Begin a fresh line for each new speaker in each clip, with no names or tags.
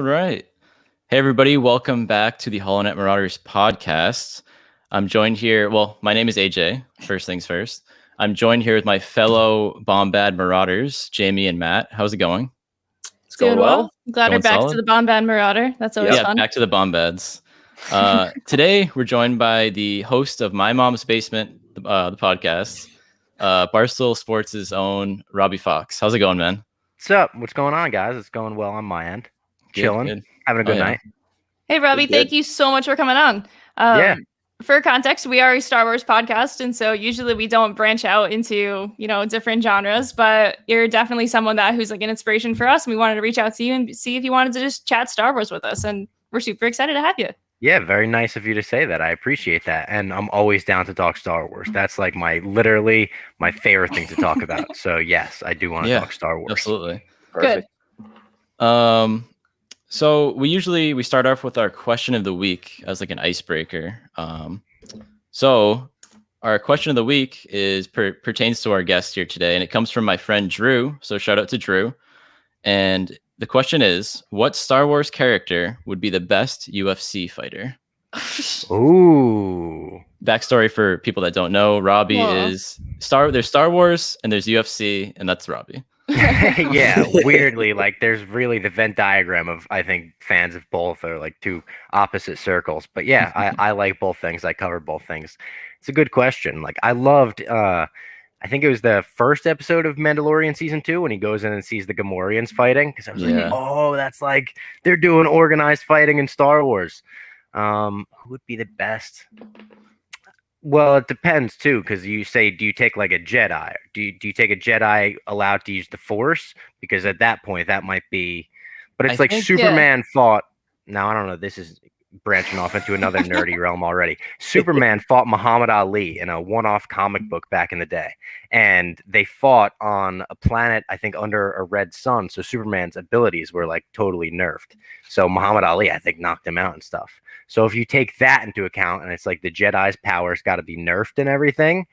All right. Hey, everybody. Welcome back to the HoloNet Marauders podcast. I'm joined here. Well, my name is AJ. First things first. I'm joined here with my fellow Bombad Marauders, Jamie and Matt. How's it going?
It's going well.
Glad
Going
we're back
solid?
to the Bombad Marauder. That's always fun.
Back to the Bombads. Today, we're joined by the host of My Mom's Basement, the podcast, Barstool Sports' own Robbie Fox. How's it going, man?
What's up? What's going on, guys? It's going well on my end. Chilling,
Good.
having a good night.
Hey, Robbie, thank you so much for coming on. For context, we are a Star Wars podcast, and so usually we don't branch out into, different genres, but you're definitely someone who's like an inspiration for us, and we wanted to reach out to you and see if you wanted to just chat Star Wars with us, and we're super excited to have you.
Yeah, very nice of you to say that. I appreciate that, and I'm always down to talk Star Wars. That's like literally my favorite thing to talk about. So yes, I do want to talk Star Wars.
Absolutely.
Perfect.
Good. So we start off with our question of the week as like an icebreaker. So our question of the week pertains to our guest here today, and it comes from my friend Drew. So shout out to Drew. And the question is, what Star Wars character would be the best UFC fighter?
Ooh.
Backstory for people that don't know, Robbie is there's Star Wars and there's UFC, and that's Robbie.
Yeah, weirdly, there's really the Venn diagram of, I think, fans of both are like two opposite circles. But yeah, I like both things. I cover both things. It's a good question. I loved, I think it was the first episode of Mandalorian season 2 when he goes in and sees the Gamorreans fighting. Because I was like, oh, that's like they're doing organized fighting in Star Wars. Who would be the best? Well, it depends too, because you say, do you take like a Jedi? Do you take a Jedi allowed to use the Force? Because at that point, that might be. But it's Superman fought. Now I don't know. This is branching off into another nerdy realm already. Superman fought Muhammad Ali in a one-off comic book back in the day, and they fought on a planet, I think, under a red sun. So Superman's abilities were like totally nerfed. So Muhammad Ali, I think, knocked him out and stuff. So if you take that into account, and it's like the Jedi's powers got to be nerfed and everything,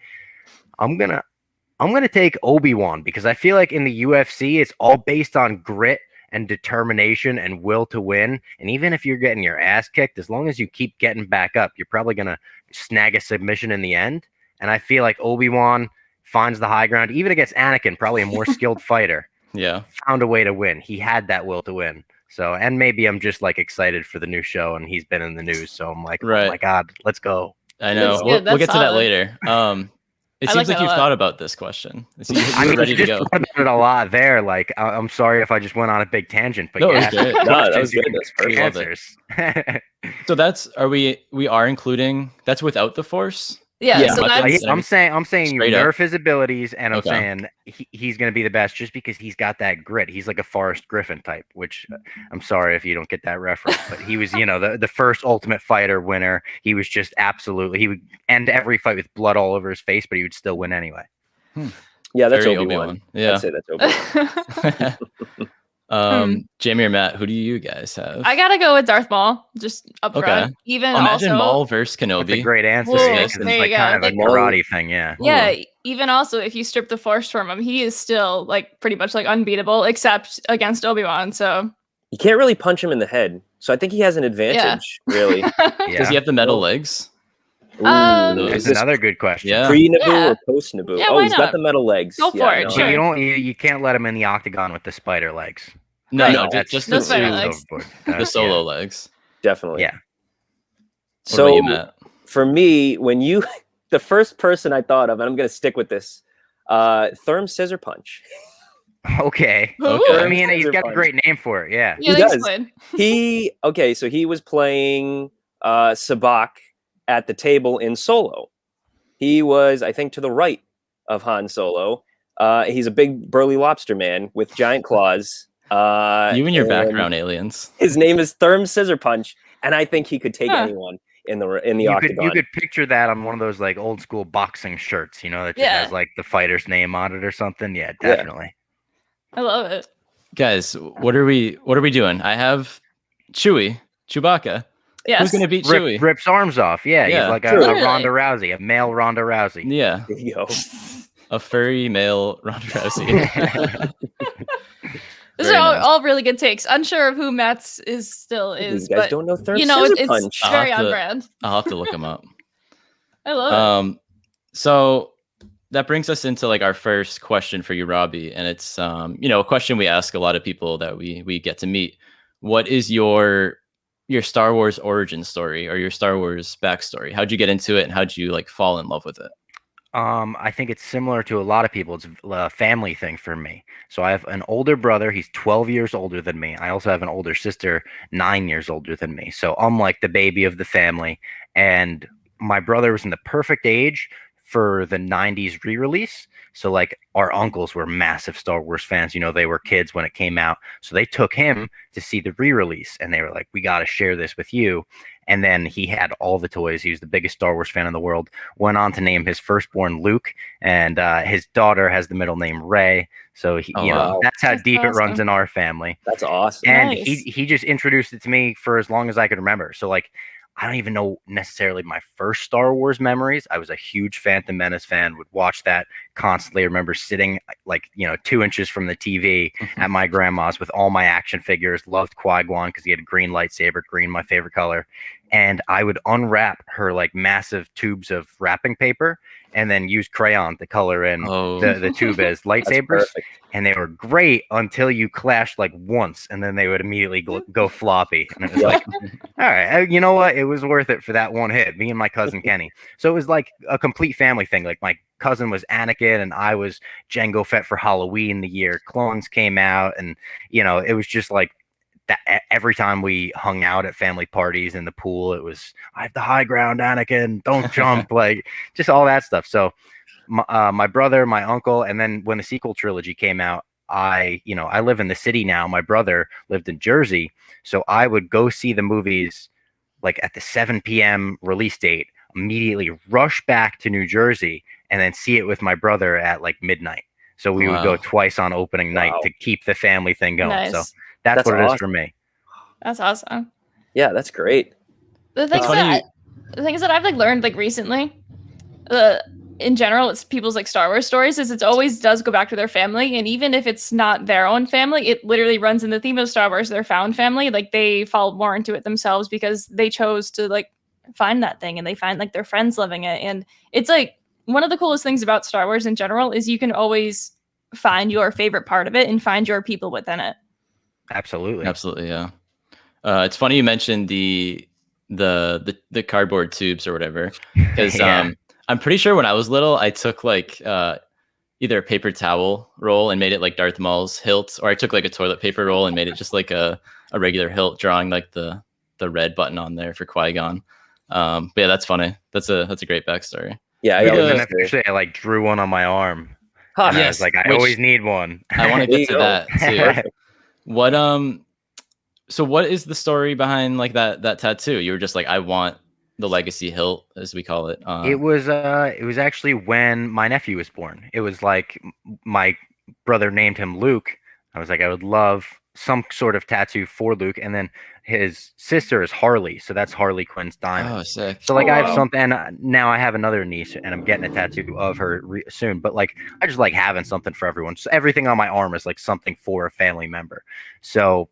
I'm gonna take Obi-Wan, because I feel like in the UFC it's all based on grit and determination and will to win. And even if you're getting your ass kicked, as long as you keep getting back up, you're probably gonna snag a submission in the end. And I feel like Obi-Wan finds the high ground, even against Anakin, probably a more skilled fighter.
Yeah,
found a way to win. He had that will to win. So, and maybe I'm just excited for the new show, and he's been in the news. So I'm like, oh my God, let's go.
I know. We'll get to that later. It seems like you've thought about this question.
I mean, you just put it a lot there. I'm sorry if I just went on a big tangent, but
yeah,
that was good. That's perfect.
Answers.
So we are including that's without the Force.
Yeah. So
I'm saying you nerf his abilities, and I'm
saying
he's going to be the best just because he's got that grit. He's like a Forrest Griffin type, which I'm sorry if you don't get that reference, but he was, the first Ultimate Fighter winner. He was just absolutely, he would end every fight with blood all over his face, but he would still win anyway.
Yeah, that's Obi-Wan.
Yeah.
I'd say that's Obi-Wan.
Jamie or Matt, who do you guys have?
I gotta go with Darth Maul, just up front.
Imagine Maul versus Kenobi.
That's a great answer.
There
it's
you go.
kind of a karate thing, yeah.
Yeah, even also if you strip the Force from him, he is still pretty much unbeatable, except against Obi-Wan. So
you can't really punch him in the head, so I think he has an advantage. Really?
Does he have the metal legs?
That's another good question.
Yeah.
Pre-Naboo or post-Naboo?
Yeah,
he's got the metal legs.
Go for it.
No.
Sure.
You can't let him in the octagon with the spider legs.
No, just the
spider legs.
The solo legs.
Definitely.
Yeah.
What about you, Matt?
For me, the first person I thought of, and I'm going to stick with this, Therm Scissor Punch.
Okay.
Okay.
I mean, he's got a great name for it. Yeah.
Yeah,
He does.
Explain.
So he was playing Sabak at the table in Solo. He was, I think, to the right of Han Solo. He's a big burly lobster man with giant claws.
You and your background aliens.
His name is Therm Scissor Punch, and I think he could take anyone in the octagon.
You could picture that on one of those old school boxing shirts, that just has the fighter's name on it or something. Yeah, definitely.
I love it.
Guys, what are we doing? I have Chewbacca.
Yes.
Who's gonna beat Chewie?
Rips arms off. Yeah, he's like a Ronda Rousey, a male Ronda Rousey.
Yeah.
There you go.
A furry male Ronda Rousey.
These are all really good takes. Unsure of who Matt's still is.
These guys
but
don't know third
it's
punch.
very on brand.
I'll have to look them up.
I love it.
So that brings us into like our first question for you, Robbie, and it's a question we ask a lot of people that we get to meet. What is your Star Wars origin story or your Star Wars backstory? How'd you get into it, and how'd you like fall in love with it?
I think it's similar to a lot of people. It's a family thing for me. So I have an older brother. He's 12 years older than me. I also have an older sister, 9 years older than me. So I'm like the baby of the family. And my brother was in the perfect age for the 90s re-release. So like our uncles were massive Star Wars fans. They were kids when it came out. So they took him to see the re-release and they were like, we got to share this with you. And then he had all the toys. He was the biggest Star Wars fan in the world. Went on to name his firstborn Luke, and his daughter has the middle name Rey. So that's how deep it runs in our family.
That's awesome.
And
Nice.
he just introduced it to me for as long as I could remember. So like, I don't even know necessarily my first Star Wars memories. I was a huge Phantom Menace fan, would watch that constantly. I remember sitting 2 inches from the TV at my grandma's with all my action figures, loved Qui-Gon because he had a green lightsaber, green, my favorite color. And I would unwrap her like massive tubes of wrapping paper and then use crayon to color in the tube as lightsabers. And they were great until you clashed like once, and then they would immediately go floppy. And it was like, all right, you know what? It was worth it for that one hit, me and my cousin Kenny. So it was like a complete family thing. Like my cousin was Anakin and I was Jango Fett for Halloween the year Clones came out. And, it was just like that every time we hung out at family parties in the pool, it was, I have the high ground, Anakin, don't jump, like just all that stuff. So my brother, my uncle, and then when the sequel trilogy came out, I live in the city now. My brother lived in Jersey. So I would go see the movies like at the 7 p.m. release date, immediately rush back to New Jersey and then see it with my brother at like midnight. So we would go twice on opening night to keep the family thing going.
Nice.
So that's what it is for me.
That's awesome.
Yeah, that's great.
The things that I've like learned like recently, in general, it's people's like Star Wars stories is it always does go back to their family. And even if it's not their own family, it literally runs in the theme of Star Wars, their found family. Like they fall more into it themselves because they chose to like find that thing and they find like their friends living it. And it's like one of the coolest things about Star Wars in general is you can always find your favorite part of it and find your people within it.
Absolutely.
Yeah. It's funny you mentioned the cardboard tubes or whatever, because I'm pretty sure when I was little, I took like either a paper towel roll and made it like Darth Maul's hilt, or I took like a toilet paper roll and made it just like a regular hilt, drawing like the red button on there for Qui-Gon. But yeah, that's funny. That's a great backstory.
Yeah, I like drew one on my arm.
Yes,
I was like, I always need one.
I want to get to that too. What so what is the story behind like that tattoo? You were just like, I want the legacy hilt, as we call it.
It was actually when my nephew was born. It was like my brother named him Luke. I was like, I would love some sort of tattoo for Luke, and then his sister is Harley, so that's Harley Quinn's diamond.
Oh, sick.
So like I have something, and now I have another niece, and I'm getting a tattoo of her soon. But like I just like having something for everyone. So everything on my arm is like something for a family member. So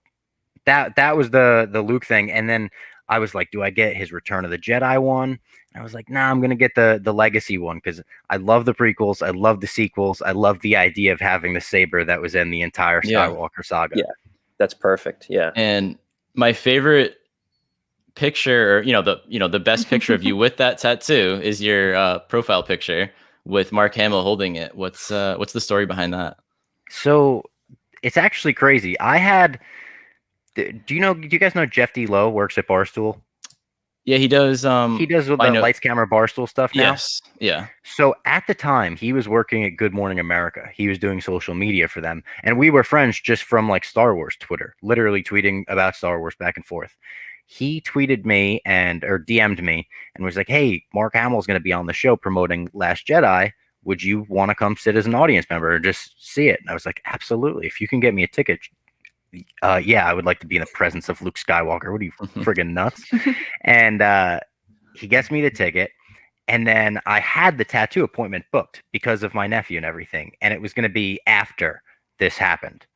that was the Luke thing, and then I was like, do I get his Return of the Jedi one? And I was like, nah, I'm gonna get the legacy one because I love the prequels, I love the sequels, I love the idea of having the saber that was in the entire Skywalker saga.
Yeah, that's perfect. Yeah,
and my favorite picture, or the best picture of you with that tattoo is your profile picture with Mark Hamill holding it. What's the story behind that?
So it's actually crazy. Do you guys know Jeff D. Lowe works at Barstool?
Yeah, he does.
He does with the Lights, Camera, Barstool stuff now.
Yes. Yeah.
So at the time, he was working at Good Morning America. He was doing social media for them. And we were friends just from like Star Wars Twitter, literally tweeting about Star Wars back and forth. He tweeted me or DM'd me and was like, hey, Mark Hamill's going to be on the show promoting Last Jedi. Would you want to come sit as an audience member and just see it? And I was like, absolutely. If you can get me a ticket, I would like to be in the presence of Luke Skywalker. What are you, friggin' nuts? And he gets me the ticket, and then I had the tattoo appointment booked because of my nephew and everything, and it was going to be after this happened.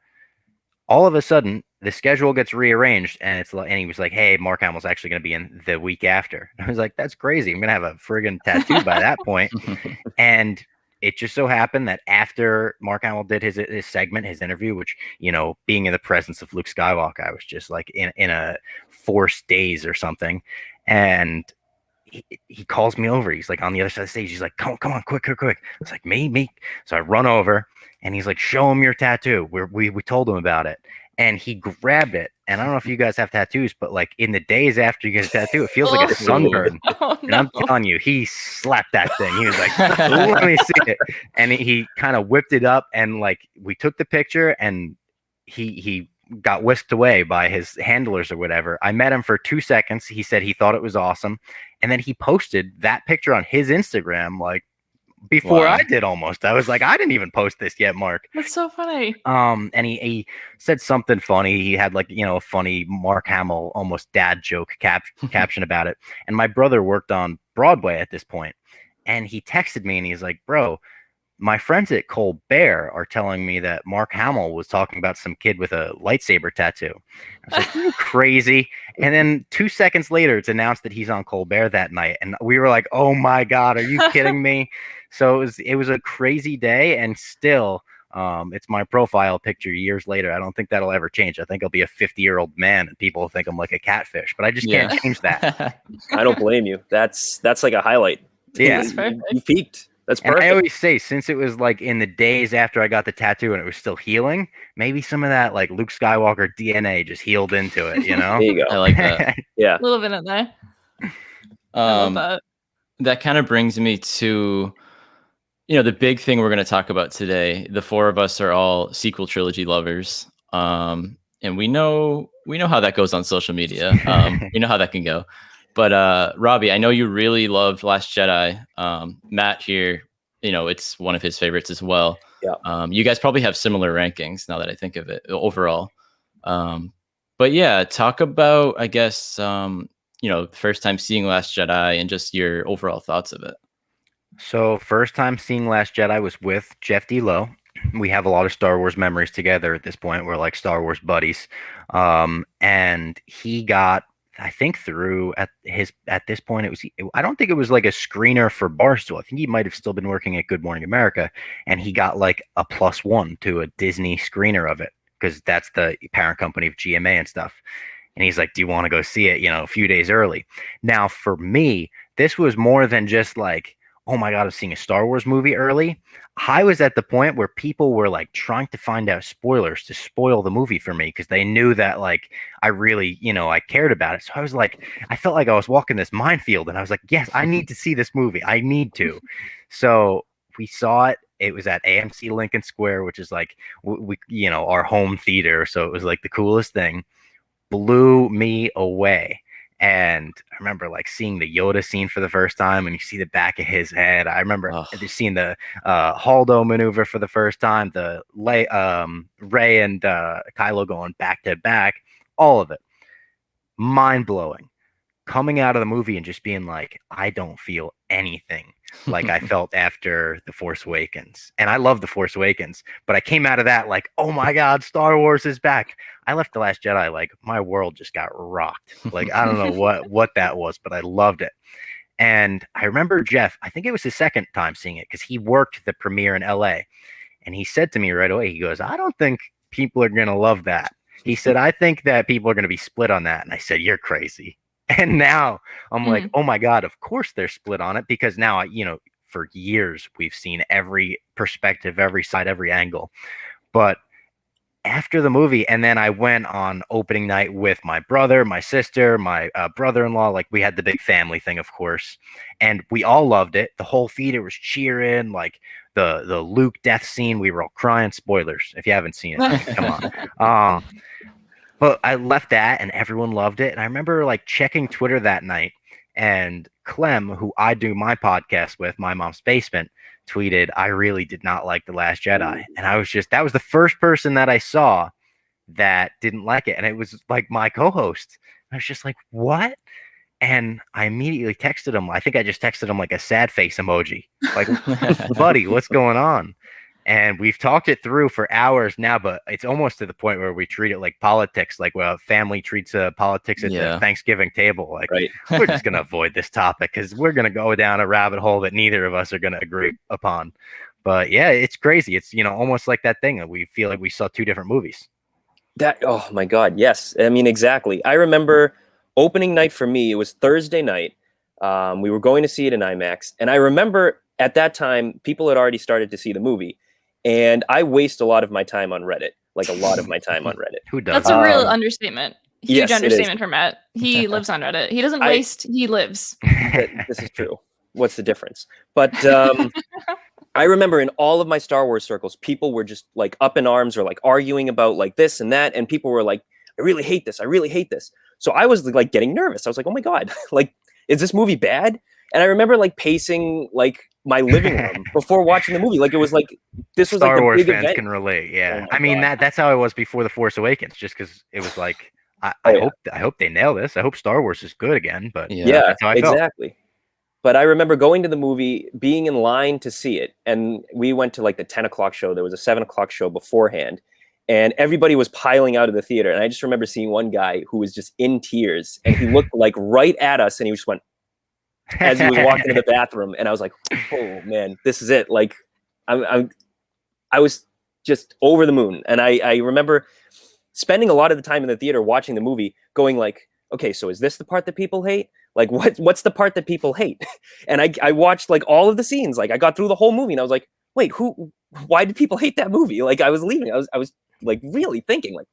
All of a sudden, the schedule gets rearranged, and he was like, "Hey, Mark Hamill's actually going to be in the week after." I was like, "That's crazy! I'm going to have a friggin' tattoo by that point." And it just so happened that after Mark Hamill did his segment, his interview, which, being in the presence of Luke Skywalker, I was just like in a forced daze or something, and he calls me over. He's like on the other side of the stage. He's like, come on, quick. It's like, me. So I run over, and he's like, show him your tattoo. We told him about it. And he grabbed it. And I don't know if you guys have tattoos, but like in the days after you get a tattoo, it feels like a sunburn.
Oh,
and I'm telling you, he slapped that thing. He was like, let me see it. And he kind of whipped it up, and like we took the picture, and he got whisked away by his handlers or whatever. I met him for 2 seconds. He said he thought it was awesome. And then he posted that picture on his Instagram, like before I did almost. I was like, I didn't even post this yet, Mark.
That's so funny.
And he said something funny. He had like, a funny Mark Hamill, almost dad joke caption about it. And my brother worked on Broadway at this point. And he texted me and he's like, bro, my friends at Colbert are telling me that Mark Hamill was talking about some kid with a lightsaber tattoo. I was like, you crazy? And then 2 seconds later, it's announced that he's on Colbert that night. And we were like, oh my God, are you kidding me? So it was a crazy day. And still, it's my profile picture years later. I don't think that'll ever change. I think I'll be a 50-year-old man and people will think I'm like a catfish, but I just can't change that.
I don't blame you. That's like a highlight.
Yeah.
You peaked. That's perfect.
And I always say, since it was like in the days after I got the tattoo and it was still healing, maybe some of that like Luke Skywalker DNA just healed into it,
There you go.
I like that.
Yeah.
A little bit of that. I love that.
That kind of brings me to, the big thing we're going to talk about today. The four of us are all sequel trilogy lovers. And we know how that goes on social media. We know how that can go. But Robbie, I know you really loved Last Jedi. Matt here, it's one of his favorites as well.
Yeah.
You guys probably have similar rankings now that I think of it overall. But yeah, talk about, I guess, first time seeing Last Jedi and just your overall thoughts of it.
So first time seeing Last Jedi was with Jeff D. Lowe. We have a lot of Star Wars memories together at this point. We're like Star Wars buddies. And he got, I think at this point, I don't think it was like a screener for Barstool. I think he might have still been working at Good Morning America, and he got like a +1 to a Disney screener of it, because that's the parent company of GMA and stuff. And he's like, do you want to go see it, a few days early? Now, for me, this was more than just like, oh my God, I'm seeing a Star Wars movie early. I was at the point where people were like trying to find out spoilers to spoil the movie for me, because they knew that like I really, I cared about it. So I was like, I felt like I was walking this minefield, and I was like, yes, I need to see this movie. I need to. So we saw it. It was at AMC Lincoln Square, which is like, we our home theater. So it was like the coolest thing. Blew me away. And I remember like seeing the Yoda scene for the first time, and you see the back of his head. I remember seeing the Holdo maneuver for the first time, the Rey and Kylo going back to back, all of it. Mind blowing. Coming out of the movie and just being like, I don't feel anything like I felt after The Force Awakens. And I love The Force Awakens, but I came out of that like, oh my God, Star Wars is back. I left The Last Jedi like my world just got rocked. Like, I don't know what that was, but I loved it. And I remember Jeff, I think it was his second time seeing it, because he worked the premiere in LA. And he said to me right away, he goes, I don't think people are going to love that. He said, I think that people are going to be split on that. And I said, you're crazy. And now I'm like, oh my God, of course they're split on it, because now, for years we've seen every perspective, every side, every angle. But after the movie, and then I went on opening night with my brother, my sister, my brother-in-law, like we had the big family thing, of course, and we all loved it. The whole theater was cheering, like the Luke death scene, we were all crying. Spoilers if you haven't seen it, come on. But I left that and everyone loved it. And I remember like checking Twitter that night, and Clem, who I do my podcast with, My Mom's Basement, tweeted, I really did not like The Last Jedi. And I was that was the first person that I saw that didn't like it. And it was like my co-host. I was just like, what? And I immediately texted him. I think I just texted him like a sad face emoji. Like, buddy, what's going on? And we've talked it through for hours now, but it's almost to the point where we treat it like politics, like a family treats politics at the Thanksgiving table. Like, we're just going to avoid this topic because we're going to go down a rabbit hole that neither of us are going to agree upon. But yeah, it's crazy. It's, almost like that thing that we feel like we saw two different movies.
Oh my God. Yes. I mean, exactly. I remember opening night for me, it was Thursday night. We were going to see it in IMAX. And I remember at that time, people had already started to see the movie. And I waste a lot of my time on Reddit, like a lot of my time on Reddit.
Who does?
That's a real understatement. Huge understatement for Matt. He lives on Reddit. He doesn't waste, he lives.
This is true. What's the difference? But I remember in all of my Star Wars circles, people were just like up in arms or like arguing about like this and that. And people were like, I really hate this. I really hate this. So I was like getting nervous. I was like, oh my God, like, is this movie bad? And I remember like pacing like my living room before watching the movie. Like it was like, this was
Star
like the
Wars
big
fans
event.
can relate. Yeah.
Oh
I mean, that's how it was before The Force Awakens, just because it was like, I hope they nail this. I hope Star Wars is good again, but that's how I felt.
Exactly. But I remember going to the movie, being in line to see it. And we went to like the 10 o'clock show. There was a 7 o'clock show beforehand. And everybody was piling out of the theater. And I just remember seeing one guy who was just in tears. And he looked like right at us. And he just went, as he was walking to the bathroom. And I was like, oh man, this is it. Like I was just over the moon. And I remember spending a lot of the time in the theater watching the movie going like, okay, so is this the part that people hate? Like what's the part that people hate? And I watched like all of the scenes. Like I got through the whole movie and I was like, wait, why did people hate that movie? Like I was leaving. I was like really thinking like,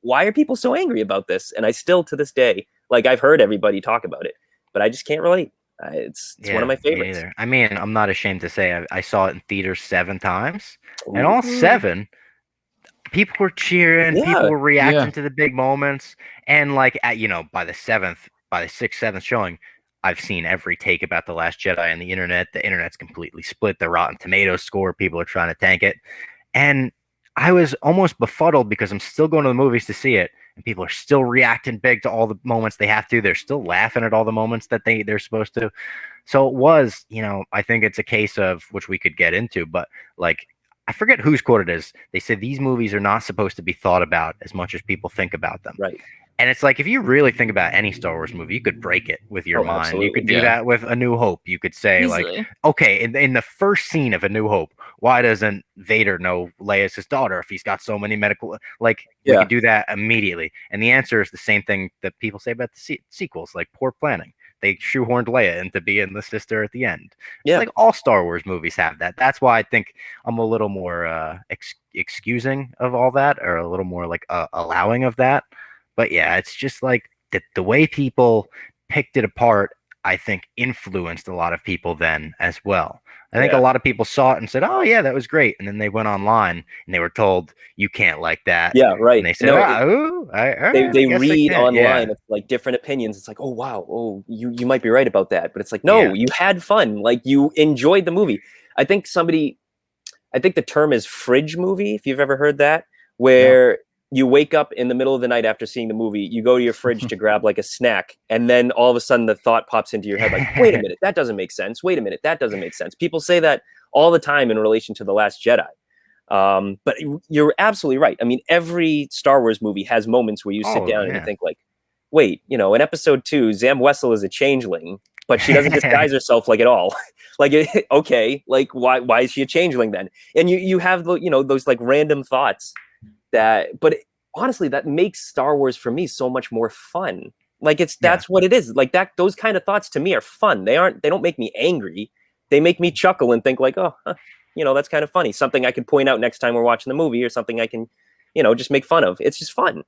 why are people so angry about this? And I still to this day, like I've heard everybody talk about it, but I just can't relate. It's one of my favorites.
I mean, I'm not ashamed to say I saw it in theaters 7 times. Ooh. And all 7, people were cheering, people were reacting to the big moments. And like by the 6th, 7th showing, I've seen every take about The Last Jedi on the internet. The internet's completely split. The Rotten Tomatoes score, people are trying to tank it. And I was almost befuddled because I'm still going to the movies to see it. And people are still reacting big to all the moments they have to. They're still laughing at all the moments that they're supposed to. So it was, I think it's a case of, which we could get into, but like, I forget whose quote it is. They said these movies are not supposed to be thought about as much as people think about them.
Right.
And it's like, if you really think about any Star Wars movie, you could break it with your mind. Absolutely. You could do that with A New Hope. You could say easily. Like, okay, in the first scene of A New Hope, why doesn't Vader know Leia's his daughter if he's got so many medical, like you could do that immediately. And the answer is the same thing that people say about the sequels, like poor planning. They shoehorned Leia into being the sister at the end. Yeah. It's like all Star Wars movies have that. That's why I think I'm a little more excusing of all that, or a little more like allowing of that. But yeah, it's just like the way people picked it apart, I think influenced a lot of people then as well. I think a lot of people saw it and said, oh yeah, that was great. And then they went online and they were told, you can't like that.
Yeah, right.
And they said,
they read online of like different opinions. It's like, oh wow, oh you might be right about that. But it's like, no, you had fun. Like you enjoyed the movie. I think the term is fridge movie, if you've ever heard that, where you wake up in the middle of the night after seeing the movie, you go to your fridge to grab like a snack, and then all of a sudden the thought pops into your head like, wait a minute, that doesn't make sense. Wait a minute, that doesn't make sense. People say that all the time in relation to The Last Jedi. But you're absolutely right. I mean, every Star Wars movie has moments where you sit down and you think like, wait, in episode 2, Zam Wessel is a changeling, but she doesn't disguise herself like at all. Like, okay, like why is she a changeling then? And you have those like random thoughts honestly, that makes Star Wars for me so much more fun. Like that's what it is. Like those kind of thoughts to me are fun. They don't make me angry. They make me chuckle and think like, oh, that's kind of funny. Something I could point out next time we're watching the movie, or something I can, just make fun of. It's just fun.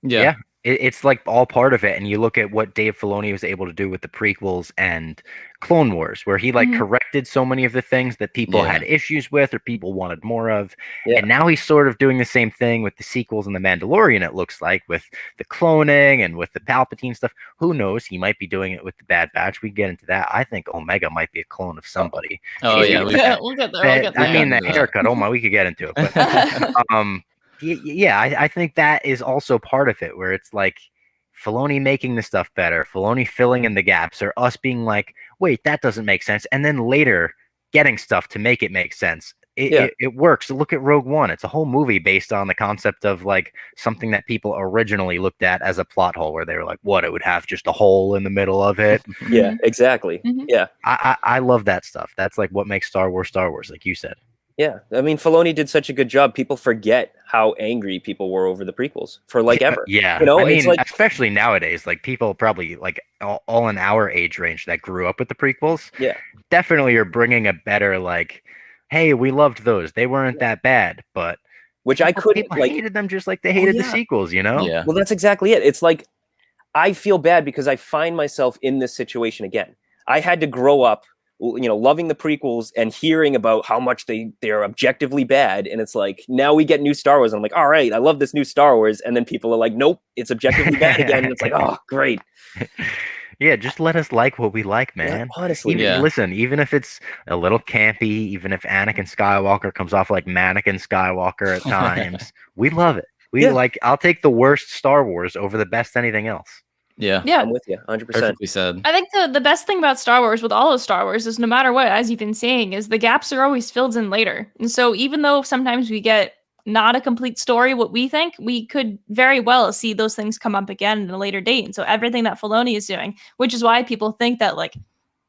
Yeah. It's like all part of it. And you look at what Dave Filoni was able to do with the prequels and Clone Wars, where he corrected so many of the things that people had issues with or people wanted more of. Yeah. And now he's sort of doing the same thing with the sequels and The Mandalorian, it looks like, with the cloning and with the Palpatine stuff. Who knows? He might be doing it with the Bad Batch. We get into that. I think Omega might be a clone of somebody.
Oh, yeah. We'll get there.
I mean, the haircut. Oh, my, we could get into it. But, I think that is also part of it, where it's like Filoni making the stuff better, Filoni filling in the gaps, or us being like, wait, that doesn't make sense. And then later getting stuff to make it make sense. it works. Look at Rogue One. It's a whole movie based on the concept of like something that people originally looked at as a plot hole, where they were like, "What? It would have just a hole in the middle of it."
Yeah, exactly. Yeah,
I love that stuff. That's like what makes Star Wars, like you said.
yeah. I mean, Filoni did such a good job. People forget how angry people were over the prequels for like ever.
Yeah,
you know,
I mean,
it's like,
especially nowadays, like people probably like all in our age range that grew up with the prequels.
yeah,
Definitely are bringing a better like, hey, we loved those. They weren't that bad, but
which I couldn't
people
like.
hated them just like they hated the
yeah.
sequels, you know?
Yeah.
Well, that's exactly it. It's like I feel bad because I find myself in this situation again. I had to grow up, loving the prequels and hearing about how much they're objectively bad. And it's like, now we get new Star Wars. And I'm like, all right, I love this new Star Wars. And then people are like, nope, it's objectively bad again. And it's like, oh, great.
Yeah, just let us like what we like, man.
Yeah, honestly,
Listen, even if it's a little campy, even if Anakin Skywalker comes off like Mannequin Skywalker at times, we love it. I'll take the worst Star Wars over the best anything else.
Yeah.
I'm with you 100%.
Perfectly said.
I think the best thing about Star Wars with all of Star Wars is no matter what, as you've been saying, is the gaps are always filled in later. And so even though sometimes we get not a complete story, what we think, we could very well see those things come up again in a later date. And so everything that Filoni is doing, which is why people think that like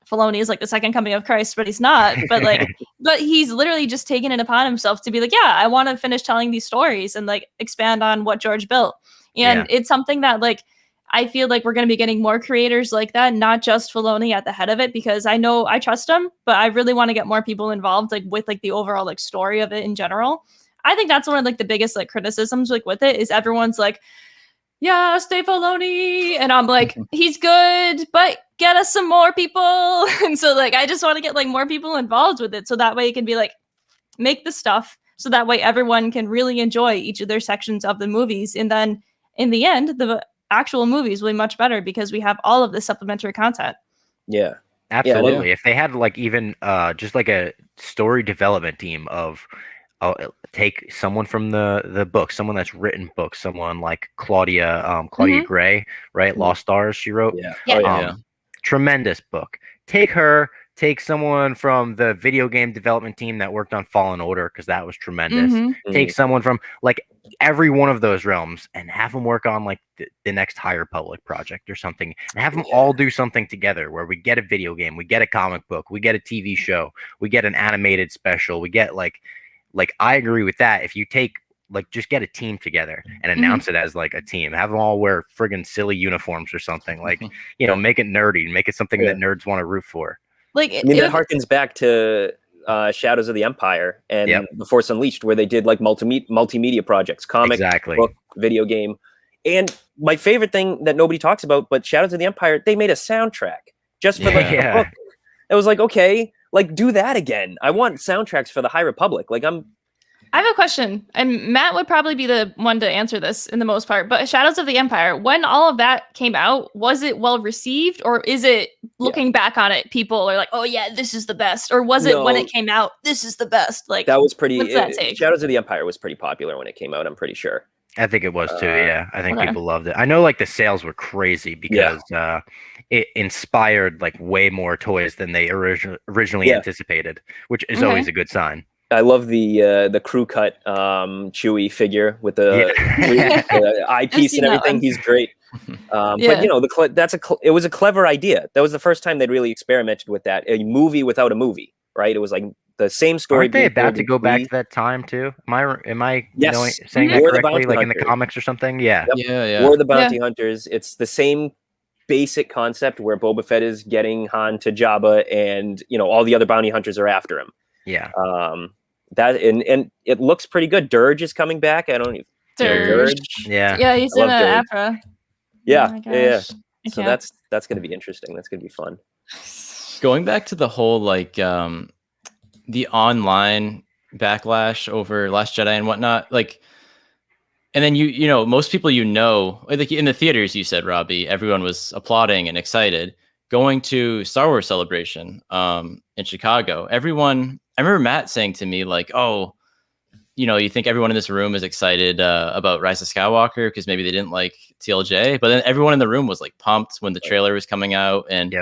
Filoni is like the second coming of Christ, but he's not. But like, but he's literally just taken it upon himself to be like, yeah, I want to finish telling these stories and like expand on what George built. And it's something that like, I feel like we're going to be getting more creators like that, not just Filoni at the head of it, because I know I trust him, but I really want to get more people involved, like with like the overall like story of it in general. I think that's one of like the biggest like criticisms like with it is everyone's like, yeah, stay Filoni, and I'm like, he's good, but get us some more people. And so like I just want to get like more people involved with it, so that way it can be like make the stuff, so that way everyone can really enjoy each of their sections of the movies, and then in the end, the actual movies will be much better because we have all of the supplementary content.
Yeah,
absolutely. If they had like even just like a story development team of take someone from the book, someone that's written books, someone like Claudia Gray, right? Lost Stars, she wrote. Tremendous book. Take someone from the video game development team that worked on Fallen Order, because that was tremendous. Take someone from like every one of those realms and have them work on like the next High Republic project or something, and have them all do something together where we get a video game, we get a comic book, we get a TV show, we get an animated special, we get like I agree with that. If you take like just get a team together and announce it as like a team, have them all wear friggin' silly uniforms or something, like make it nerdy, make it something that nerds want to root for.
Like
I mean, that harkens back to Shadows of the Empire and The Force Unleashed, where they did like multimedia projects, comic, book, video game. And my favorite thing that nobody talks about, but Shadows of the Empire, they made a soundtrack just for like the book. It was like, okay, like do that again. I want soundtracks for the High Republic. Like
I have a question, and Matt would probably be the one to answer this in the most part, but Shadows of the Empire, when all of that came out, was it well received, or is it looking back on it, people are like, oh yeah, this is the best, or was it when it came out, this is the best? Like
that was pretty,
what's that take?
Shadows of the Empire was pretty popular when it came out, I'm pretty sure.
I think it was too, I think people loved it. I know like the sales were crazy because it inspired like way more toys than they originally anticipated, which is always a good sign.
I love the crew cut Chewie figure with the eyepiece and everything. He's great. But it was a clever idea. That was the first time they'd really experimented with that. A movie without a movie, right? It was like the same story.
Aren't they about to go back to that time too? Am I saying that correctly? Like in the comics or something? Yeah.
Yep. War of the Bounty Hunters. It's the same basic concept where Boba Fett is getting Han to Jabba, and all the other bounty hunters are after him.
Yeah.
That and it looks pretty good. Dirge is coming back. I don't
Dirge. Yeah, he's in Afra.
Yeah. So that's going to be interesting. That's going to be fun.
Going back to the whole like the online backlash over Last Jedi and whatnot, like, and then most people like in the theaters, you said, Robbie, everyone was applauding and excited. Going to Star Wars Celebration in Chicago, I remember Matt saying to me like, oh, you think everyone in this room is excited about Rise of Skywalker because maybe they didn't like TLJ, but then everyone in the room was like pumped when the trailer was coming out, and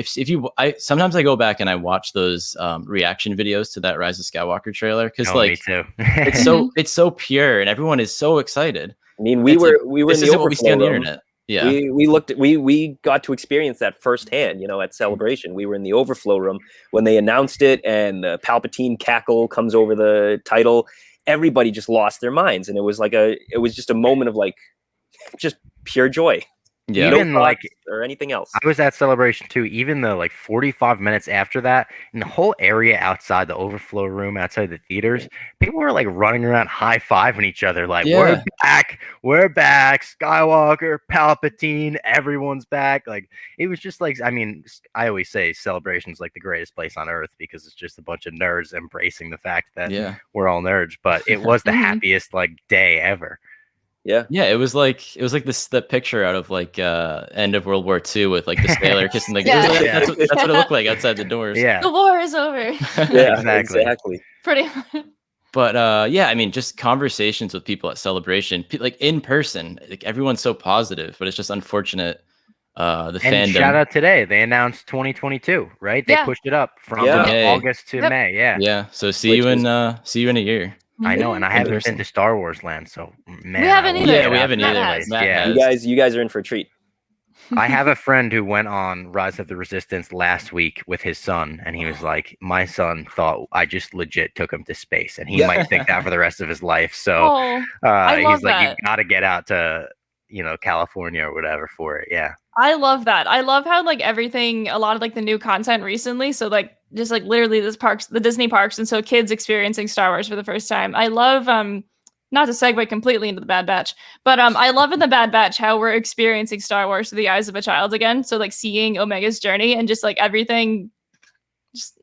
sometimes I go back and I watch those reaction videos to that Rise of Skywalker trailer because
me too.
it's so pure and everyone is so excited.
I mean, we were in the
what we see on the internet. Yeah,
we got to experience that firsthand, at Celebration. We were in the overflow room when they announced it, and the Palpatine cackle comes over the title. Everybody just lost their minds, and it was just a moment of just pure joy.
Yeah.
Even
or anything else.
I was at Celebration too. Even the 45 minutes after that, in the whole area outside the overflow room, outside the theaters, people were running around high-fiving each other, we're back, Skywalker, Palpatine, everyone's back. It was just I always say Celebration's the greatest place on earth because it's just a bunch of nerds embracing the fact that we're all nerds. But it was the happiest day ever.
Yeah.
It was like the picture out of end of World War II with the sailor kissing that's what it looked like outside the doors.
Yeah,
the war is over.
Yeah,
exactly.
Pretty much.
But I mean, just conversations with people at Celebration, in person, everyone's so positive, but it's just unfortunate. The fandom.
Shout out today, they announced 2022, right? They pushed it up from August to May. Yeah.
So see you in a year.
I know, and I haven't been to Star Wars Land, so man,
we haven't either.
Yeah, we haven't either.
Matt
you guys are in for a treat.
I have a friend who went on Rise of the Resistance last week with his son, and he was like, "My son thought I just legit took him to space, and he might think that for the rest of his life." So he's like, "You got to get out to California or whatever for it." Yeah.
I love that. I love how everything, a lot of the new content recently. So just literally the Disney parks, and so kids experiencing Star Wars for the first time. I love not to segue completely into the Bad Batch, but I love in the Bad Batch how we're experiencing Star Wars through the eyes of a child again. So seeing Omega's journey and just everything.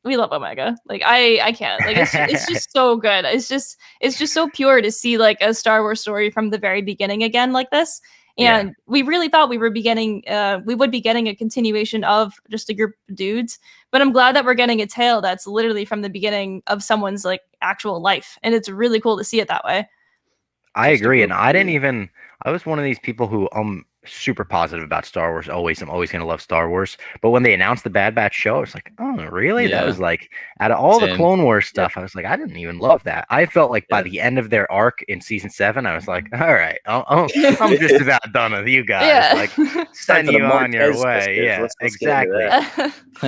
We love Omega. I can't. It's just so good. It's just so pure to see a Star Wars story from the very beginning again like this. And we really thought we would be getting a continuation of just a group of dudes, but I'm glad that we're getting a tale that's literally from the beginning of someone's actual life, and it's really cool to see it that way.
I agree, and I was one of these people who super positive about Star Wars. I'm always going to love Star Wars. But when they announced the Bad Batch show, I was like, oh, really?
Yeah.
That was out of all the Clone Wars stuff, I was like, I didn't even love that. I felt by the end of their arc in season 7, I was like, all right, I'm just about done with you guys. Send you on your way. Yeah, exactly.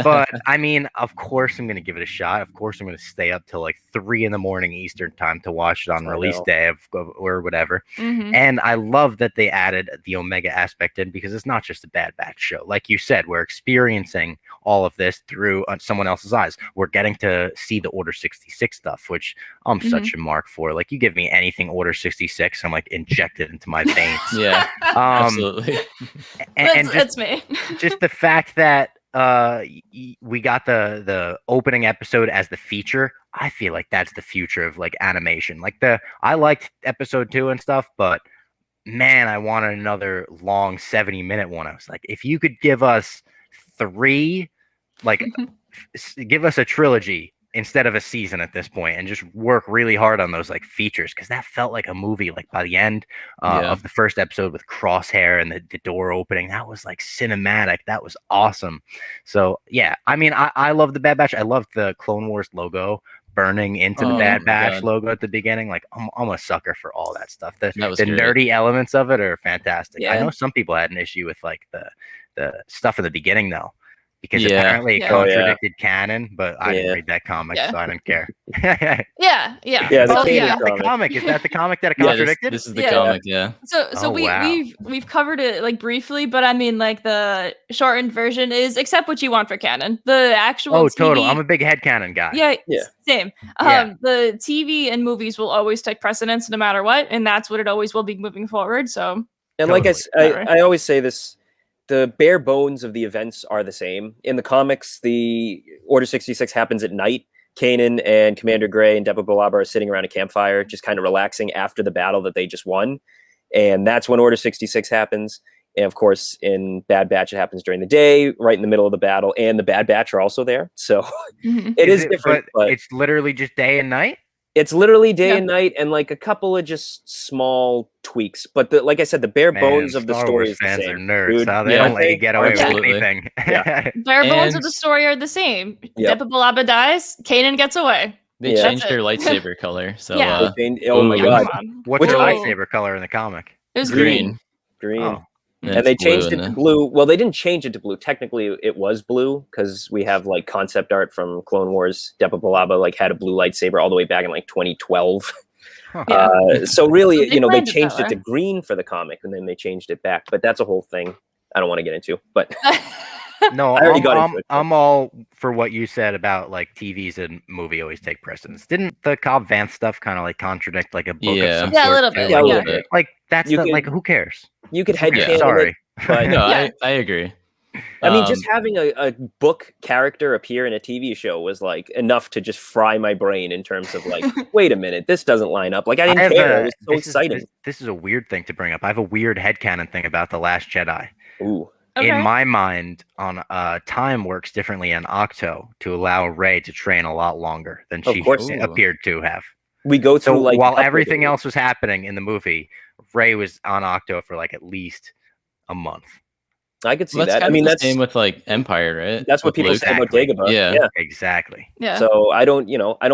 But I mean, of course, I'm going to give it a shot. Of course, I'm going to stay up till 3 a.m. Eastern time to watch it on release day or whatever.
Mm-hmm.
And I love that they added the Omega aspect in because it's not just a Bad Batch show. Like you said, we're experiencing all of this through someone else's eyes. We're getting to see the Order 66 stuff, which I'm such a mark for. You give me anything Order 66, I'm injected into my veins.
Yeah, absolutely.
And
that's me.
Just the fact that we got the opening episode as the feature. I feel like that's the future of animation. I liked episode 2 and stuff, but man, I wanted another long 70-minute one. I was like, if you could give us 3, give us a trilogy instead of a season at this point, and just work really hard on those features, because that felt like a movie. By the end of the first episode with Crosshair and the door opening, that was cinematic. That was awesome. So yeah, I mean, I love the Bad Batch. I love the Clone Wars logo burning into the Bad Batch logo at the beginning. I'm a sucker for all that stuff. The nerdy elements of it are fantastic.
Yeah.
I know some people had an issue with the stuff in the beginning though, because apparently it contradicted canon, but I didn't read that comic, so I don't care.
Yeah.
The comic. Is that the comic that it contradicted?
This is the comic, yeah.
So we've covered it briefly, but I mean the shortened version is accept what you want for canon. The actual
total. I'm a big headcanon guy.
Yeah. Same. The TV and movies will always take precedence no matter what, and that's what it always will be moving forward. So
and I always say this. The bare bones of the events are the same. In the comics, the Order 66 happens at night. Kanan and Commander Gray and Depa Billaba are sitting around a campfire, just kind of relaxing after the battle that they just won. And that's when Order 66 happens. And of course, in Bad Batch, it happens during the day, right in the middle of the battle. And the Bad Batch are also there. So it is different.
But it's literally just day and night?
It's literally day and night, and like a couple of just small tweaks. But like I said, the bare bones of the
Star
story
Wars
is the
fans
same.
are nerds.
Dude,
How they don't let you get away with
absolutely.
anything.
Yeah.
Bare bones of
And-
the story are the same.
Yep.
Depa Billaba dies, Kanan gets away.
They
Yeah.
changed their
That's
lightsaber color. So
Yeah.
Oh my
ooh.
god,
Come on.
What's
Which
your
I-
lightsaber color in the comic?
It was
green.
green.
green.
Oh,
And they
it's blue
changed
in
it to
the-
blue. Well, they didn't change it to blue. Technically, it was blue because we have like concept art from Clone Wars. Depa Billaba like had a blue lightsaber all the way back in like 2012.
Yeah.
So really,
So they
they
planned it
changed
that
it to
way.
green for the comic, and then they changed it back. But that's a whole thing I don't want to get into. But
no,
I already got into it.
I'm all for what you said about like TVs and movie always take precedence. Didn't the Cobb Vanth stuff kind of like contradict like a book
Yeah.
of some
Yeah, a
sort?
little
too?
bit,
Yeah, a
Like,
little
bit.
like that's
You
the,
could-
like who cares?
you could
Who cares?
headcanon it.
Sorry.
But
No,
Yeah.
I agree.
I mean, just
Um,
having a book character appear in a TV show was like enough to just fry my brain in terms of like, wait a minute, this doesn't line up. Like I didn't care. It was so exciting.
This is a weird thing to bring up. I have a weird headcanon thing about The Last Jedi.
Ooh,
Okay.
In my mind, on time works differently in Octo to allow Rey to train a lot longer than
Of
she
course.
appeared to have.
we go
So
through like
while
uploading.
everything else was happening in the movie, Rey was on Octo for like at least a month.
I could see
that's
that.
kind
I
of
mean,
the
that's
same with like Empire, right?
that's what
With
people
Luke.
say about
Exactly.
Dagobah.
Yeah.
Exactly.
Yeah.
So I don't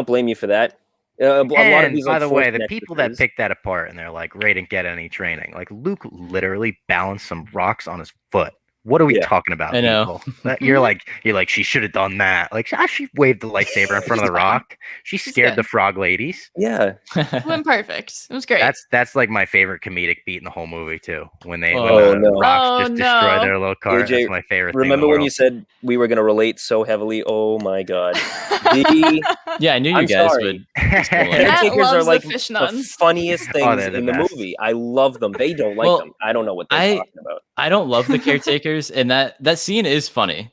blame you for that. A lot of
And
these,
by
like,
the way,
forced
the people that
necessities-
pick that apart and they're like, Rey didn't get any training. Like Luke literally balanced some rocks on his foot. What are we
Yeah.
talking about,
I know.
people? You're like she should have done that. Like she waved the lightsaber in front of the rock. She scared the
good.
frog ladies.
Yeah.
It went perfect. It was great.
That's like my favorite comedic beat in the whole movie too. When
Oh,
the
no.
rocks
Oh,
just destroy
no.
their little cart.
AJ,
That's my favorite thing.
Remember
in the
when you
world.
said we were going to relate so heavily? Oh my god. The
Yeah, I knew you
I'm
guys
sorry.
would.
Matt
caretakers are
loves
like
the fish
the
nuns.
funniest things
they're the
in the
best.
movie. I love them. They don't like
Well,
them. I don't know what they're
I-
talking about.
I don't love the caretakers, and that scene is funny,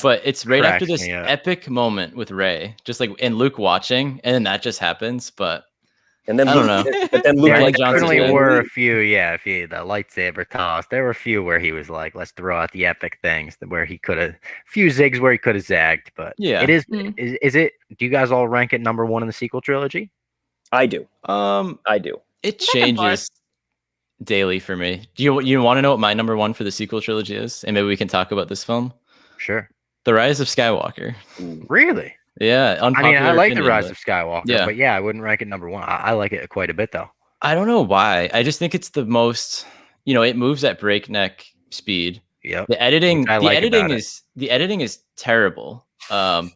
but it's right after
Cracks
this
me up.
epic moment with Rey, just like and Luke watching, and then that just happens. But
And then
I don't
Luke,
know.
but then Luke
Ryan
like
Johnson's
definitely
good.
were a few, the lightsaber toss. There were a few where he was like, let's throw out the epic things where he could have few zigs where he could have zagged, but
Yeah.
it is
Mm.
is it do you guys all rank it number one in the sequel trilogy?
I do.
it
Back and forth.
changes daily for me. Do you want to know what my number one for the sequel trilogy is, and maybe we can talk about this film,
Sure.
The Rise of Skywalker.
Really?
Yeah,
I mean, I
unpopular
like The
opinion,
Rise
but
of Skywalker,
yeah.
but yeah, I wouldn't rank it number one. I like it quite a bit though.
I don't know why. I just think it's the most. It moves at breakneck speed.
Yep.
The editing,
Which I like about it.
the editing is terrible.
I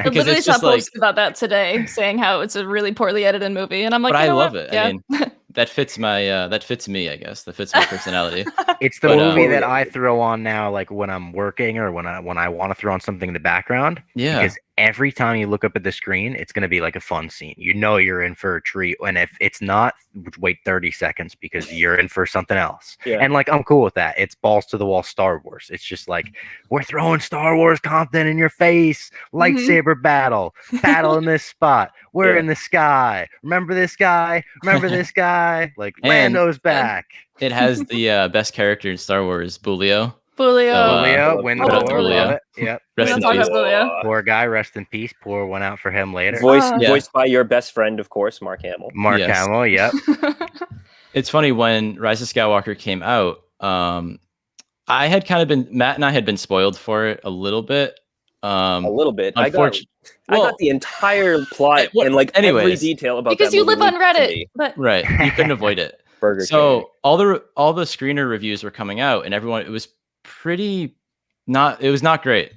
because
literally
it's
saw
just
a
like-
post about that today, saying how it's a really poorly edited movie, and I'm like,
but
you
I
know
love
what?
it.
Yeah.
I mean, that fits me, I guess. That fits my personality.
It's the
But,
movie that I throw on now, like when I'm working or when I want to throw on something in the background.
Yeah.
Because every time you look up at the screen, it's going to be like a fun scene. You know you're in for a treat. And if it's not, wait 30 seconds because you're in for something else.
Yeah.
And like I'm cool with that. It's balls to the wall Star Wars. It's just like we're throwing Star Wars content in your face. Lightsaber battle in this spot. We're
Yeah.
in the sky. Remember this guy? Remember this guy? Like
And-
Lando's back.
It has the best character in Star Wars, Bulio.
Julio.
Julio,
I
win
love
the
Julio.
war.
Julio.
Love it. Yep.
Rest
We
in
don't talk
peace.
about Julio.
Poor guy, rest in peace. Poor went out for him later.
Yeah.
Voiced by your best friend, of course, Mark Hamill.
Mark
Yes.
Hamill, yep.
It's funny when Rise of Skywalker came out. I had kind of been Matt and I had been spoiled for it a little bit.
A little bit. I got
Well,
the entire plot
what-
and like every
anyways.
detail about
because
that
you
movie
live on
leaked to
Reddit,
me.
but
right, you couldn't avoid it.
Burger King.
So all the screener reviews were coming out, and everyone it was not great.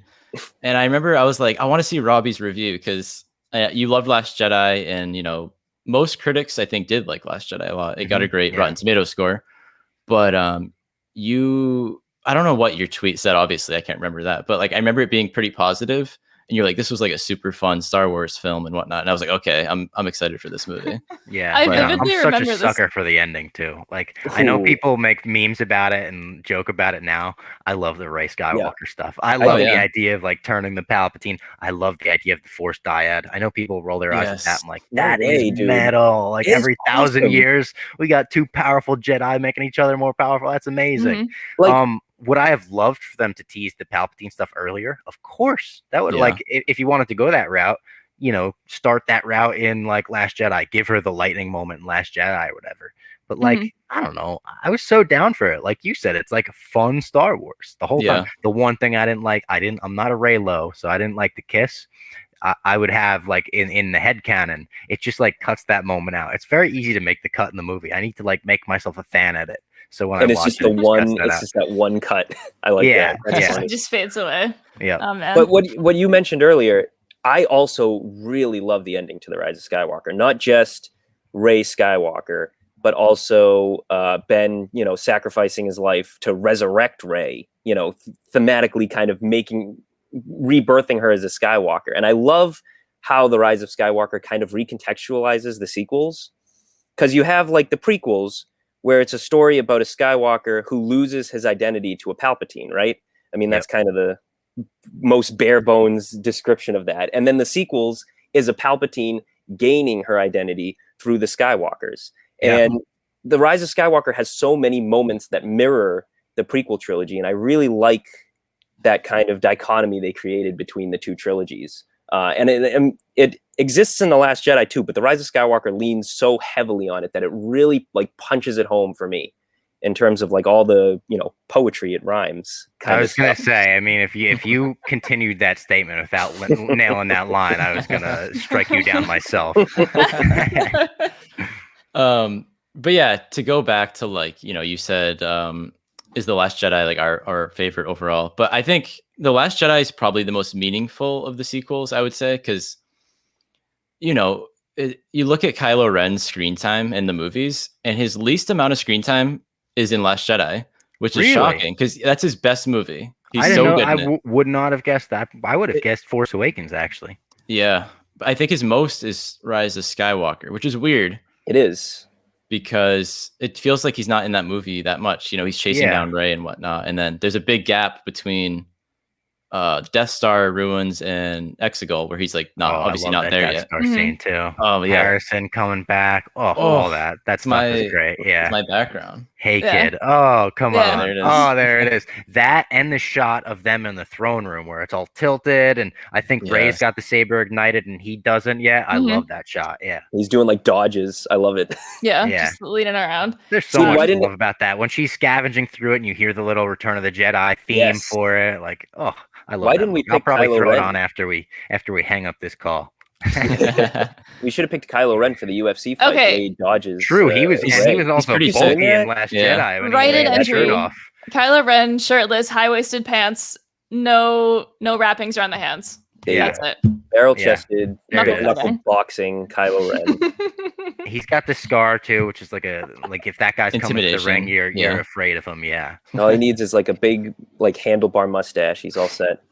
And I remember I was like, I want to see Robbie's review because you loved Last Jedi, and most critics I think did like Last Jedi a lot. It got a great
Yeah.
Rotten Tomato score, but I don't know what your tweet said. Obviously, I can't remember that, but like I remember it being pretty positive. And you're like, this was like a super fun Star Wars film and whatnot. And I was like, okay, I'm excited for this movie.
Yeah.
I
but
vividly
I'm such
remember
a
this.
sucker for the ending too. Like I know
Ooh.
people make memes about it and joke about it now. I love the Rey Skywalker stuff. I love
yeah.
the idea of like turning the Palpatine. I love the idea of the Force dyad. I know people roll their eyes at that.
Yes.
I'm like,
No
that
way,
is
dude.
metal. Like
It's
every 1,000
awesome.
years, we got two powerful Jedi making each other more powerful. That's amazing.
Mhm.
Like-
Would I have loved for them to tease the Palpatine stuff earlier? Of course. That would
Yeah.
like if you wanted to go that route, start that route in like Last Jedi, give her the lightning moment in Last Jedi or whatever. But like, I don't know, I was so down for it. Like you said, it's like a fun Star Wars the whole time. The one thing I didn't like, I'm not a Reylo, so I didn't like the kiss. I would have like in the headcanon, it just like cuts that moment out. It's very easy to make the cut in the movie. I need to like make myself a fan at it. So when I watch
just
just
that one cut. I like that.
It just fades away.
Yeah.
Oh, man.
But what you mentioned earlier, I also really love the ending to The Rise of Skywalker. Not just Rey Skywalker, but also Ben, sacrificing his life to resurrect Rey, thematically kind of rebirthing her as a Skywalker. And I love how The Rise of Skywalker kind of recontextualizes the sequels, because you have like the prequels where it's a story about a Skywalker who loses his identity to a Palpatine, right? I mean, that's kind of the most bare bones description of that. And then the sequels is a Palpatine gaining her identity through the Skywalkers. And The Rise of Skywalker has so many moments that mirror the prequel trilogy. And I really like that kind of dichotomy they created between the two trilogies. And it exists in The Last Jedi too, but The Rise of Skywalker leans so heavily on it that it really like punches it home for me in terms of like all the, poetry it rhymes.
I was going to say, I mean, if you continued that statement without nailing that line, I was going to strike you down myself.
But yeah, to go back to like, you said, is The Last Jedi like our favorite overall? But I think The Last Jedi is probably the most meaningful of the sequels, I would say, because, you look at Kylo Ren's screen time in the movies, and his least amount of screen time is in Last Jedi, which is shocking because that's his best movie. He's so good in it.
Would not have guessed that. I would have guessed Force Awakens, actually.
Yeah. But I think his most is Rise of Skywalker, which is weird.
It is.
Because it feels like he's not in that movie that much. He's chasing down Rey and whatnot. And then there's a big gap between Death Star ruins and Exegol, where he's like obviously not there yet.
Death Star scene too.
Oh yeah,
Harrison coming back. All that stuff is great. Yeah,
it's my background.
Hey kid. Oh come on.
There it is.
Oh, there it is. That and the shot of them in the throne room where it's all tilted, and I think Rey's got the saber ignited and he doesn't yet. I love that shot. Yeah,
he's doing like dodges. I love it.
Yeah, just leading around.
There's so much to love about that. When she's scavenging through it and you hear the little Return of the Jedi theme for it, like I love
Why didn't we pick
I'll probably
Kylo
throw
Ren?
it on after we hang up this call.
We should have picked Kylo Ren for the UFC fight.
Okay.
He dodges.
True, he was also
pretty
bulky in Last Jedi. When
right
he
at entry, Kylo Ren, shirtless, high-waisted pants, no wrappings around the hands. That's it.
Barrel-chested, knuckle boxing Kylo Ren.
He's got the scar too, which is like if that guy's coming to the ring, you're afraid of him. Yeah.
All he needs is like a big handlebar mustache. He's all set.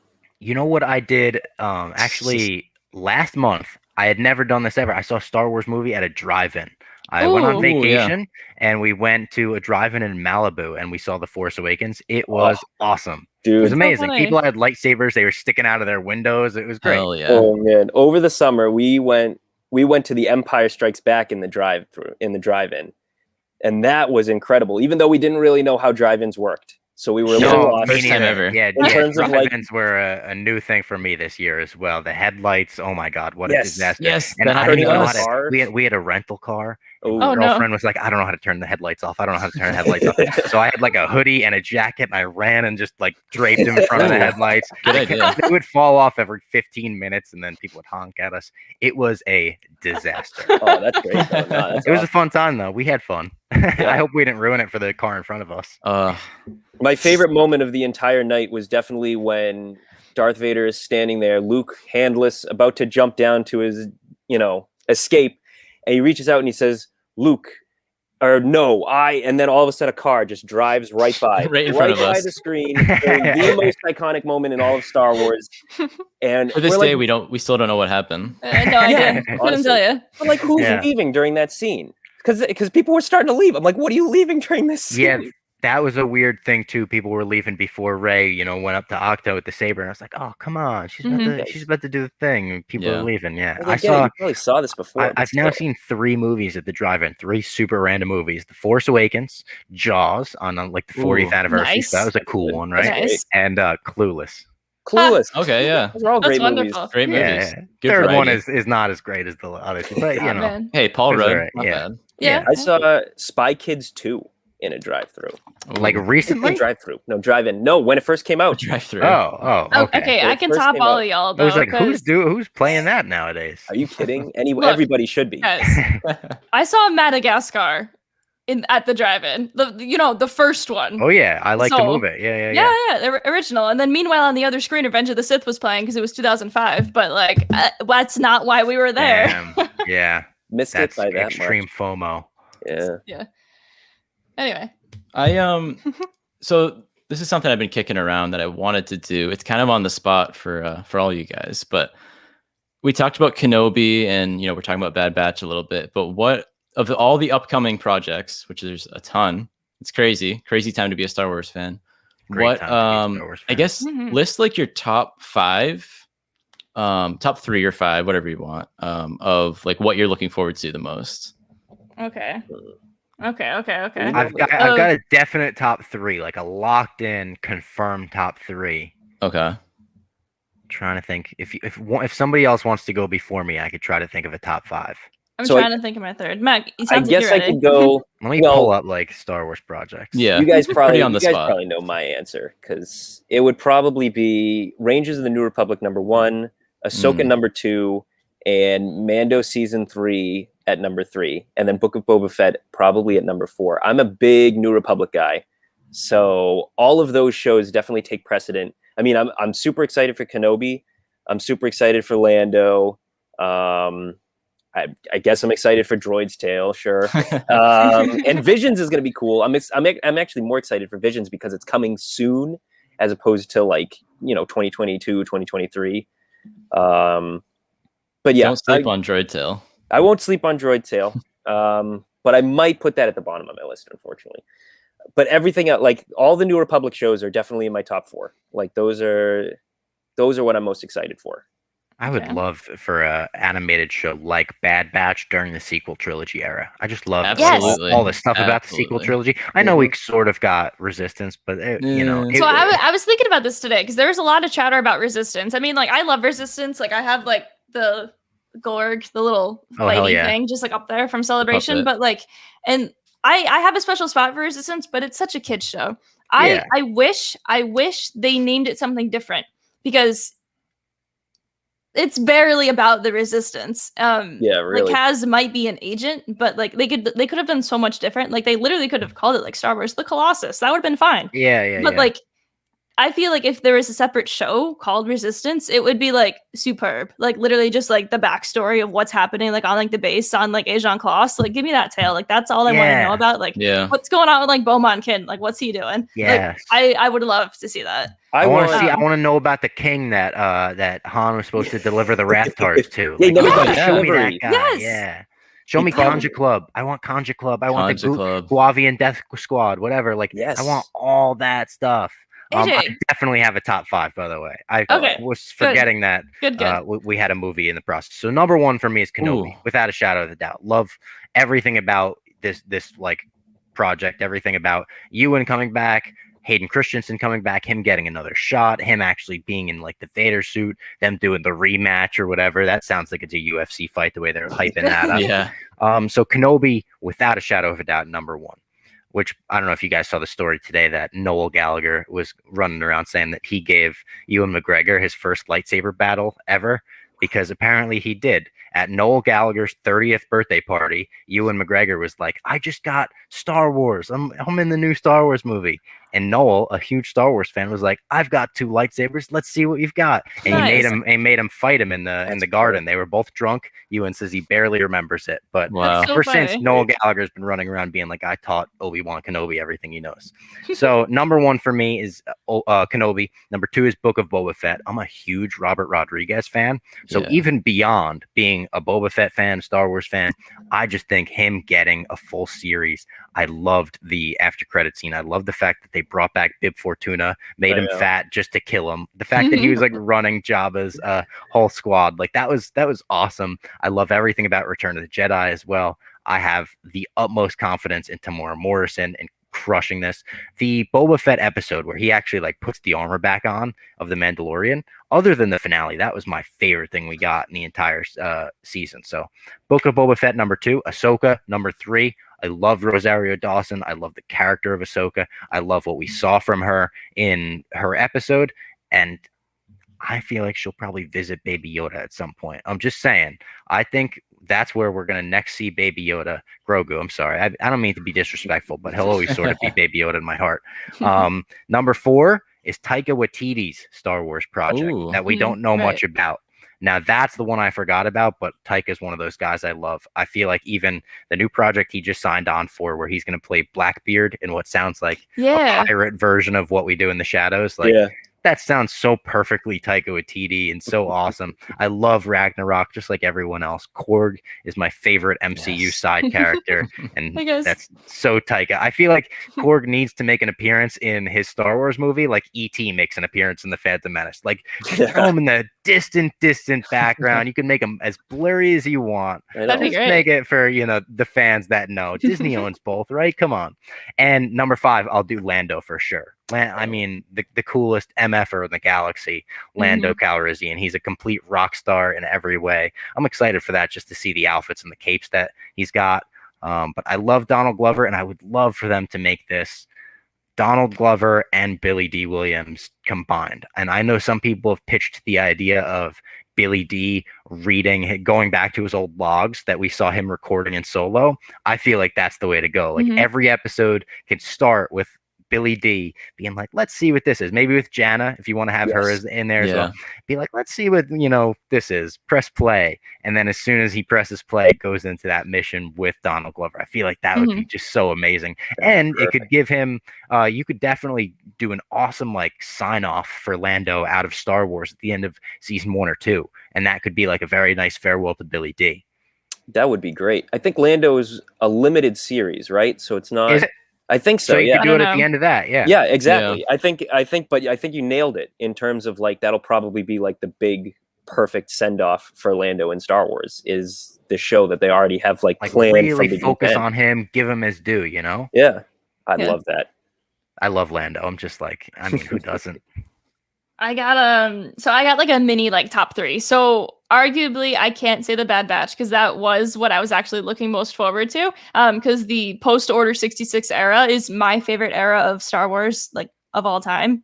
You know what I did? Actually, last month I had never done this ever. I saw a Star Wars movie at a drive-in. I went on vacation and we went to a drive-in in Malibu and we saw The Force Awakens. It was awesome.
Dude.
It was amazing. People had lightsabers. They were sticking out of their windows. It was great.
Hell yeah.
Oh man. Over the summer we went to the Empire Strikes Back in the drive-in. And that was incredible, even though we didn't really know how drive-ins worked. So we were a little lost.
First time ever.
Yeah, drive-ins were a new thing for me this year as well. The headlights, oh my God, what a disaster.
Yes,
and I didn't know how to, we had a rental car.
My
girlfriend was like, I don't know how to turn the headlights off. So I had like a hoodie and a jacket and I ran and just like draped in front of the headlights.
Good idea.
They would fall off every 15 minutes and then people would honk at us. It was a disaster.
Oh, that's great.
It was a fun time though. We had fun. I hope we didn't ruin it for the car in front of us.
My favorite moment of the entire night was definitely when Darth Vader is standing there, Luke handless, about to jump down to his, escape. And he reaches out and he says, Luke, or no, and then all of a sudden a car just drives right by.
right in front of us.
The screen. The most iconic moment in all of Star Wars. And
to this day, we still don't know what happened.
No idea. Couldn't tell you.
But like, who's leaving during that scene? Because people were starting to leave. I'm like, what are you leaving during this scene?
Yeah, that was a weird thing too. People were leaving before Rey, went up to Octo with the saber, and I was like, "Oh, come on, she's about to do the thing." And people are leaving. Yeah,
I probably saw this before.
I've now seen 3 movies at the drive-in, 3 super random movies: The Force Awakens, Jaws on like the 40th anniversary.
Nice.
So that was a cool one, right?
Nice.
And Clueless.
Clueless.
Okay, yeah.
Those are all
That's
great movies.
wonderful.
Great movies.
Yeah.
Good
Third one
variety.
is not as great as the other two, but you know.
Man.
Hey, Paul
Those are
Rudd.
right,
Not
yeah.
bad.
Yeah.
I saw Spy Kids 2 in a drive-through.
Like
Ooh.
recently?
Drive-through. No, drive-in. No, when it first came out.
Drive-through.
Oh,
Oh,
okay.
okay.
When
I
it
can
first
top
came
all
out.
of y'all
I
though.
was like,
'cause-
who's playing that nowadays?
Are you kidding?
Look,
Everybody should be.
guys, I saw Madagascar at the drive-in. The first one.
Oh yeah, I like to
So,
move it. Yeah.
Yeah, the original. And then meanwhile, on the other screen, Revenge of the Sith was playing because it was 2005. But like, that's not why we were there.
Damn. Yeah.
Missed
That's
it by that
extreme
much.
FOMO.
Yeah.
Anyway,
So this is something I've been kicking around that I wanted to do. It's kind of on the spot for all you guys, but we talked about Kenobi and we're talking about Bad Batch a little bit, but what of all the upcoming projects, which there's a ton, it's crazy time to be a Star Wars fan.
Great time to be a Star Wars
I
fan.
guess
Mhm.
list like your top 5, top 3 or 5, whatever you want, of like what you're looking forward to the most.
okay.
I've got a definite top 3, like a locked in, confirmed top 3.
Okay.
Trying to think if somebody else wants to go before me, I could try to think of a top 5.
I'm
So
trying to think of my third. Mac, it
I
sounds like
guess
you're
I
ready.
could go.
Let me
Well-
pull up like Star Wars projects.
Yeah.
You guys
Pretty on the spot.
probably know my answer because it would probably be Rangers of the New Republic number 1, Ahsoka number 2, and Mando season 3 at number 3, and then Book of Boba Fett probably at number 4. I'm a big New Republic guy, so all of those shows definitely take precedent. I mean, I'm super excited for Kenobi. I'm super excited for Lando. I guess I'm excited for Droid's Tale, sure. And Visions is going to be cool. I'm actually more excited for Visions because it's coming soon, as opposed to 2022, 2023. But yeah,
Don't sleep on Droid Tale.
I won't sleep on Droid Tale. But I might put that at the bottom of my list, unfortunately. But everything else, like all the New Republic shows, are definitely in my top 4. Like those are what I'm most excited for.
I would love for a animated show like Bad Batch during the sequel trilogy era. I just love all the stuff about the sequel trilogy. I know we sort of got Resistance, but
So I was thinking about this today because there's a lot of chatter about Resistance. I mean, like I love Resistance. Like I have like the Gorg, the little fighty thing, just like up there from Celebration. But like, and I have a special spot for Resistance, but it's such a kid show. I wish they named it something different because it's barely about the Resistance.
Really.
Like Kaz might be an agent, but like they could have done so much different. Like they literally could have called it like Star Wars The Colossus. That would have been fine. But like I feel like if there was a separate show called Resistance, it would be like superb. Like literally just like the backstory of what's happening like on like the base on like Ajan Kloss. Like give me that tale. Like that's all I want to know about. Like what's going on with like Beaumont Kin? Like what's he doing?
Yeah.
Like, I would love to see that.
I want to know about the king that Han was supposed to deliver the Rathtars to.
Like,
show me
delivery.
that guy.
Yes.
Yeah. Show me Conja Club. I want Conja Club. I want the Guavian Death Squad. Whatever. Like I want all that stuff. I definitely have a top 5, by the way. I was forgetting that we had a movie in the process. So number 1 for me is Kenobi, without a shadow of a doubt. Love everything about this like project, everything about Ewan coming back, Hayden Christensen coming back, him getting another shot, him actually being in like the Vader suit, them doing the rematch or whatever. That sounds like it's a UFC fight the way they're hyping that up. So Kenobi, without a shadow of a doubt, number 1. Which I don't know if you guys saw the story today that Noel Gallagher was running around saying that he gave Ewan McGregor his first lightsaber battle ever because apparently he did. At Noel Gallagher's 30th birthday party, Ewan McGregor was like, I just got Star Wars. I'm in the new Star Wars movie. And Noel, a huge Star Wars fan, was like, I've got 2 lightsabers. Let's see what you've got. And he made him fight him in the garden. They were both drunk. Ewan says he barely remembers it. But ever since, Noel Gallagher's been running around being like, I taught Obi-Wan Kenobi everything he knows. So number 1 for me is Kenobi. Number 2 is Book of Boba Fett. I'm a huge Robert Rodriguez fan. So even beyond being a Boba Fett fan, Star Wars fan, I just think him getting a full series. I loved the after credit scene. I love the fact that they brought back Bib Fortuna, made him fat just to kill him. The fact that he was like running Jabba's whole squad, like that was awesome. I love everything about Return of the Jedi as well. I have the utmost confidence in Tamora Morrison and crushing this. The Boba Fett episode where he actually like puts the armor back on of the Mandalorian, other than the finale, that was my favorite thing we got in the entire season. So Book of Boba Fett number 2, Ahsoka number 3. I love Rosario Dawson. I love the character of Ahsoka. I love what we saw from her in her episode. And I feel like she'll probably visit Baby Yoda at some point. I'm just saying. I think that's where we're going to next see Baby Yoda. Grogu, I'm sorry. I don't mean to be disrespectful, but he'll always sort of be Baby Yoda in my heart. Number 4 is Taika Waititi's Star Wars project that we don't know much about. Now, that's the one I forgot about, but Taika is one of those guys I love. I feel like even the new project he just signed on for, where he's going to play Blackbeard in what sounds like a pirate version of What We Do in the Shadows. Like, that sounds so perfectly Taika Waititi and so awesome. I love Ragnarok just like everyone else. Korg is my favorite MCU side character, and that's so Taika. I feel like Korg needs to make an appearance in his Star Wars movie, like E.T. makes an appearance in The Phantom Menace. Like, just throw him in the distant background. You can make him as blurry as you want.
That'd be great.
Make it for, the fans that know. Disney owns both, right? Come on. And number 5, I'll do Lando for sure. I mean, the coolest MFer in the galaxy, Lando Calrissian. He's a complete rock star in every way. I'm excited for that, just to see the outfits and the capes that he's got. But I love Donald Glover, and I would love for them to make this Donald Glover and Billy D. Williams combined. And I know some people have pitched the idea of Billy D going back to his old logs that we saw him recording in Solo. I feel like that's the way to go. Like, every episode could start with Billy D being like, let's see what this is. Maybe with Jana, if you want to have her in there as well. Be like, let's see what this is. Press play. And then as soon as he presses play, it goes into that mission with Donald Glover. I feel like that would be just so amazing. And it could give him you could definitely do an awesome like sign off for Lando out of Star Wars at the end of season 1 or 2. And that could be like a very nice farewell to Billy D.
That would be great. I think Lando is a limited series, right? So it's not. I think so.
So you could do it at the end of that. Yeah.
Yeah, exactly. Yeah. But I think you nailed it in terms of like, that'll probably be like the big perfect send off for Lando in Star Wars is the show that they already have like planned.
Really focus on him, give him his due,
Yeah. I'd love that.
I love Lando. I'm just like, I mean, who doesn't?
I got like a mini like top 3. So arguably I can't say the Bad Batch because that was what I was actually looking most forward to. Because the post Order 66 era is my favorite era of Star Wars, like of all time.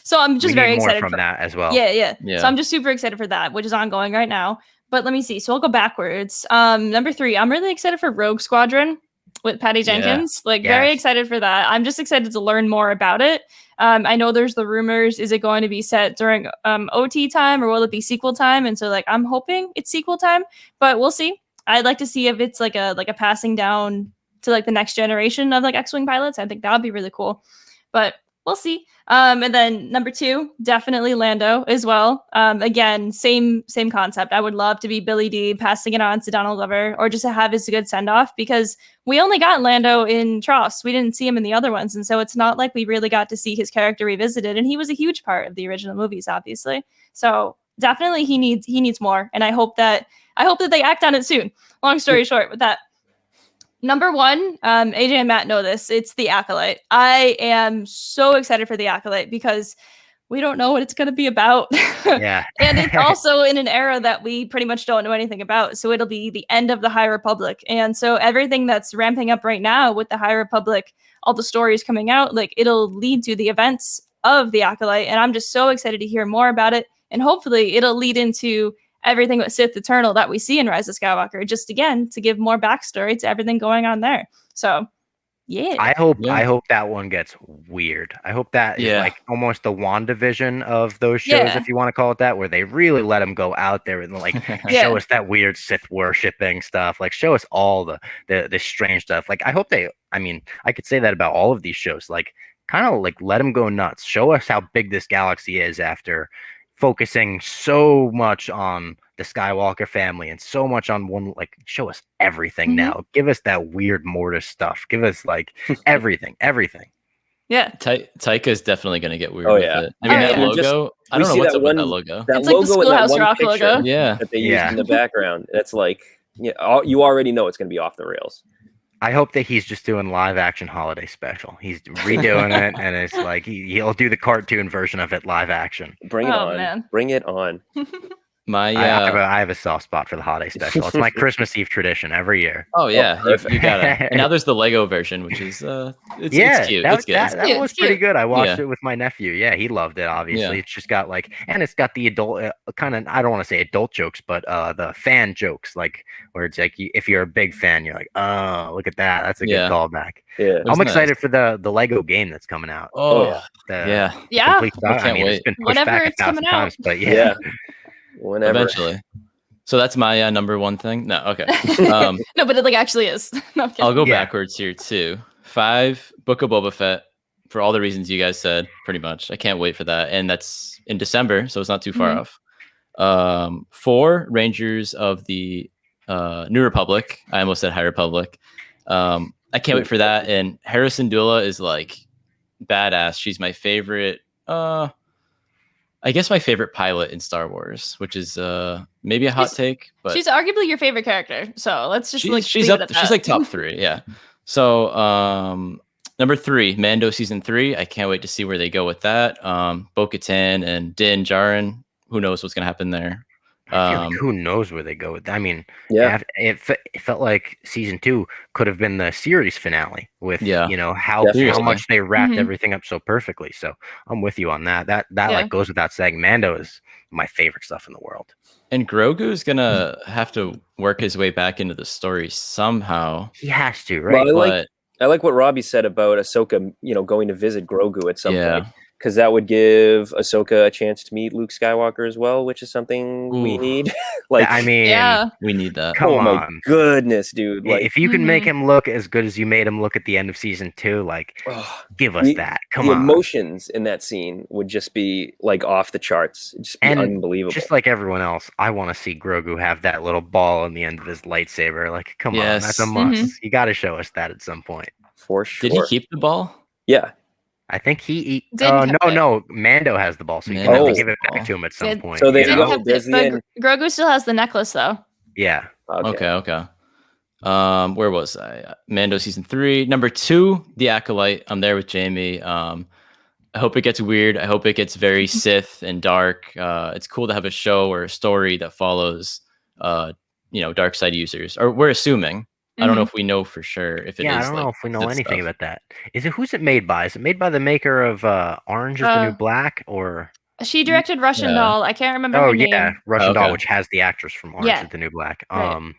So I'm just very excited
from that as well.
Yeah. So I'm just super excited for that, which is ongoing right now. But let me see. So I'll go backwards. Number 3, I'm really excited for Rogue Squadron with Patty Jenkins. Very excited for that. I'm just excited to learn more about it. I know there's the rumors. Is it going to be set during OT time or will it be sequel time? And so like I'm hoping it's sequel time, but we'll see. I'd like to see if it's like a passing down to like the next generation of like X-Wing pilots. I think that would be really cool. But we'll see. And then number 2, definitely Lando as well. Again, same concept. I would love to be Billy D passing it on to Donald Glover or just to have his good send off because we only got Lando in Tross. We didn't see him in the other ones. And so it's not like we really got to see his character revisited. And he was a huge part of the original movies, obviously. So definitely he needs more. And I hope that they act on it soon. Long story short with that. Number 1, AJ and Matt know this. It's The Acolyte. I am so excited for The Acolyte because we don't know what it's going to be about.
Yeah.
And it's also in an era that we pretty much don't know anything about. So it'll be the end of the High Republic. And so everything that's ramping up right now with the High Republic, all the stories coming out, like it'll lead to the events of The Acolyte. And I'm just so excited to hear more about it. And hopefully it'll lead into everything with Sith Eternal that we see in Rise of Skywalker, just again to give more backstory to everything going on there. So, yeah.
I hope that one gets weird. I hope that is like almost the WandaVision of those shows, if you want to call it that, where they really let them go out there and like show us that weird Sith worshipping stuff. Like show us all the strange stuff. Like I hope I could say that about all of these shows. Like kind of like let them go nuts. Show us how big this galaxy is after focusing so much on the Skywalker family and so much on one, like show us everything now. Give us that weird Mortis stuff. Give us like everything.
Yeah.
Taika is definitely going to get weird with it. I mean, that logo, I don't know what's up with that logo.
That
it's
logo
like the Schoolhouse Rock logo.
That they used in the background. That's like, you already know it's going to be off the rails.
I hope that he's just doing live action holiday special. He's redoing it, and it's like he'll do the cartoon version of it live action.
Bring it on.
Man.
Bring it on.
My
I have a soft spot for the holiday special. It's my Christmas Eve tradition every year.
oh yeah,
perfect.
you got it. And now there's the Lego version, which is it's cute.
That,
It's good.
that
cute,
was
it's
pretty
cute.
good. I watched
Yeah.
it with my nephew. Yeah, he loved it. Obviously,
Yeah.
it's just got and it's got the adult kind of. I don't want to say adult jokes, but the fan jokes, like where it's like if you're a big fan, you're like, oh, look at that. That's a
Yeah.
good callback.
Yeah.
It was
I'm excited
nice.
for the Lego game that's coming out.
Oh
The
yeah,
Yeah.
complete
I
saga.
can't
It's
wait.
been pushed
Whenever
back
it's
1,000
coming out.
times, but
Yeah. Whenever.
eventually. So that's my number one thing. No, okay.
No, but it like actually is. No, I'm kidding.
I'll go
Yeah.
backwards here too. 5, Book of Boba Fett, for all the reasons you guys said, pretty much. I can't wait for that, and that's in December, so it's not too far
Mhm.
off. 4, Rangers of the New Republic. I almost said High Republic. I can't wait for that. And Harrison Dula is like badass. She's my favorite. I guess my favorite pilot in Star Wars, which is maybe a hot take, but
She's arguably your favorite character. So let's just like
she's
leave
up.
it at
She's
that.
like top 3. Yeah. So number 3, Mando season 3. I can't wait to see where they go with that. Bo-Katan and Din Djarin. Who knows what's gonna happen there?
I feel like who knows where they go with that. I mean,
Yeah.
it felt like season 2 could have been the series finale with
Yeah.
how
Definitely.
much they wrapped
Mhm.
everything up so perfectly. So I'm with you on that. That
Yeah.
like goes without saying. Mando is my favorite stuff in the world.
And Grogu's gonna have to work his way back into the story somehow.
He has to,
Well,
right?
I like what Robbie said about Ahsoka, going to visit Grogu at some
Yeah.
point, because that would give Ahsoka a chance to meet Luke Skywalker as well, which is something we
Ooh.
need. Like,
I mean,
Yeah.
We need that.
come
oh my
on.
goodness, dude! Like,
If you can make
Mhm.
him look as good as you made him look at the end of season 2, like
oh,
give us
the-
that. Come
the
on.
emotions in that scene would just be like off the charts. It'd just be
And
unbelievable.
Just like everyone else, I want to see Grogu have that little ball in the end of his lightsaber. Like, come on, that's a
Yes.
must.
Mhm.
You got to show us that at some point.
For sure.
Did he keep the ball?
Yeah.
I think he.
Didn't have it.
No. Mando has the ball, so you can
Mando
have to
has
give
the
it back
ball.
to him at some
Did-
point.
So there
you
you
Didn't
know?
go.
have
There's
the,
the
but
end.
Grogu still has the necklace though.
Yeah.
Okay. Where was I? Mando season 3. Number 2, The Acolyte. I'm there with Jamie. I hope it gets weird. I hope it gets very Sith and dark. It's cool to have a show or a story that follows, dark side users. Or we're assuming. I don't know if we know for sure if it is.
Yeah, I don't
like,
know if we know
Sith
anything
stuff.
about that. Who's it made by? Is it made by the maker of Orange is the New Black or?
She directed Russian
Yeah.
Doll. I can't remember
Oh
her name.
yeah, Russian
Okay.
Doll, which has the actress from Orange
Yeah.
is the New Black.
Right.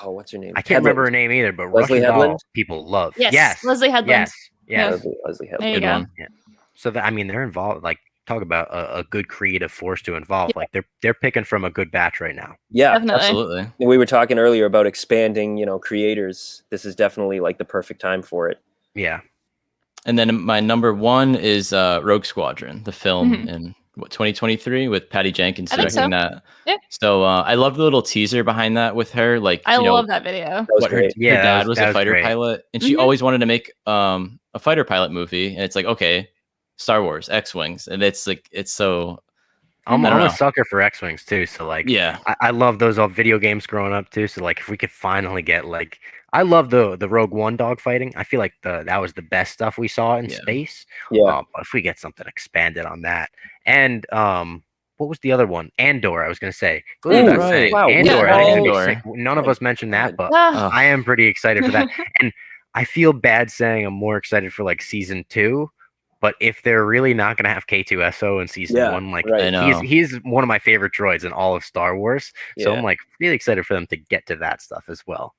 Oh, what's her name?
I can't remember her
Headland.
name either, but
Leslie
Russian Doll
Headland?
people love.
Yes, Leslie Headland.
Yes.
Yeah.
Leslie
There
Headland.
you
Good
go.
one.
So that they're involved. Like, talk about a good creative force to involve. Like they're picking from a good batch right now.
Yeah.
Definitely.
Absolutely.
We were talking earlier about expanding, creators. This is definitely like the perfect time for it.
Yeah.
And then my number 1 is Rogue Squadron, the film
Mhm.
in 2023 with Patty Jenkins
I think
directing
so.
that.
Yeah.
So I love the little teaser behind that with her. Like,
I love that video.
That was
what her
great.
Yeah,
dad
that
was
was
a fighter
great.
pilot, and she
Mhm.
always wanted to make a fighter pilot movie. And it's like, okay, Star Wars, X-wings, and it's like it's so
I'm
I don't
a
know.
sucker for X-wings too. So like,
yeah.
I love those old video games growing up too. So like, if we could finally get I love the Rogue One dogfighting. I feel like that was the best stuff we saw in
Yeah.
space.
Yeah.
But if we get something expanded on that, and what was the other one? Andor. I was gonna say. Goes
Ooh,
without
right.
saying,
Wow,
Andor.
yeah,
I think it'd be
Andor.
sick. None of us mentioned that, but
Ah,
I am pretty excited for that. And I feel bad saying I'm more excited for like season 2. But if they're really not going to have K2SO in season
Yeah,
1, like
right.
I know.
he's one of my favorite droids in all of Star Wars. So
Yeah.
I'm like really excited for them to get to that stuff as well.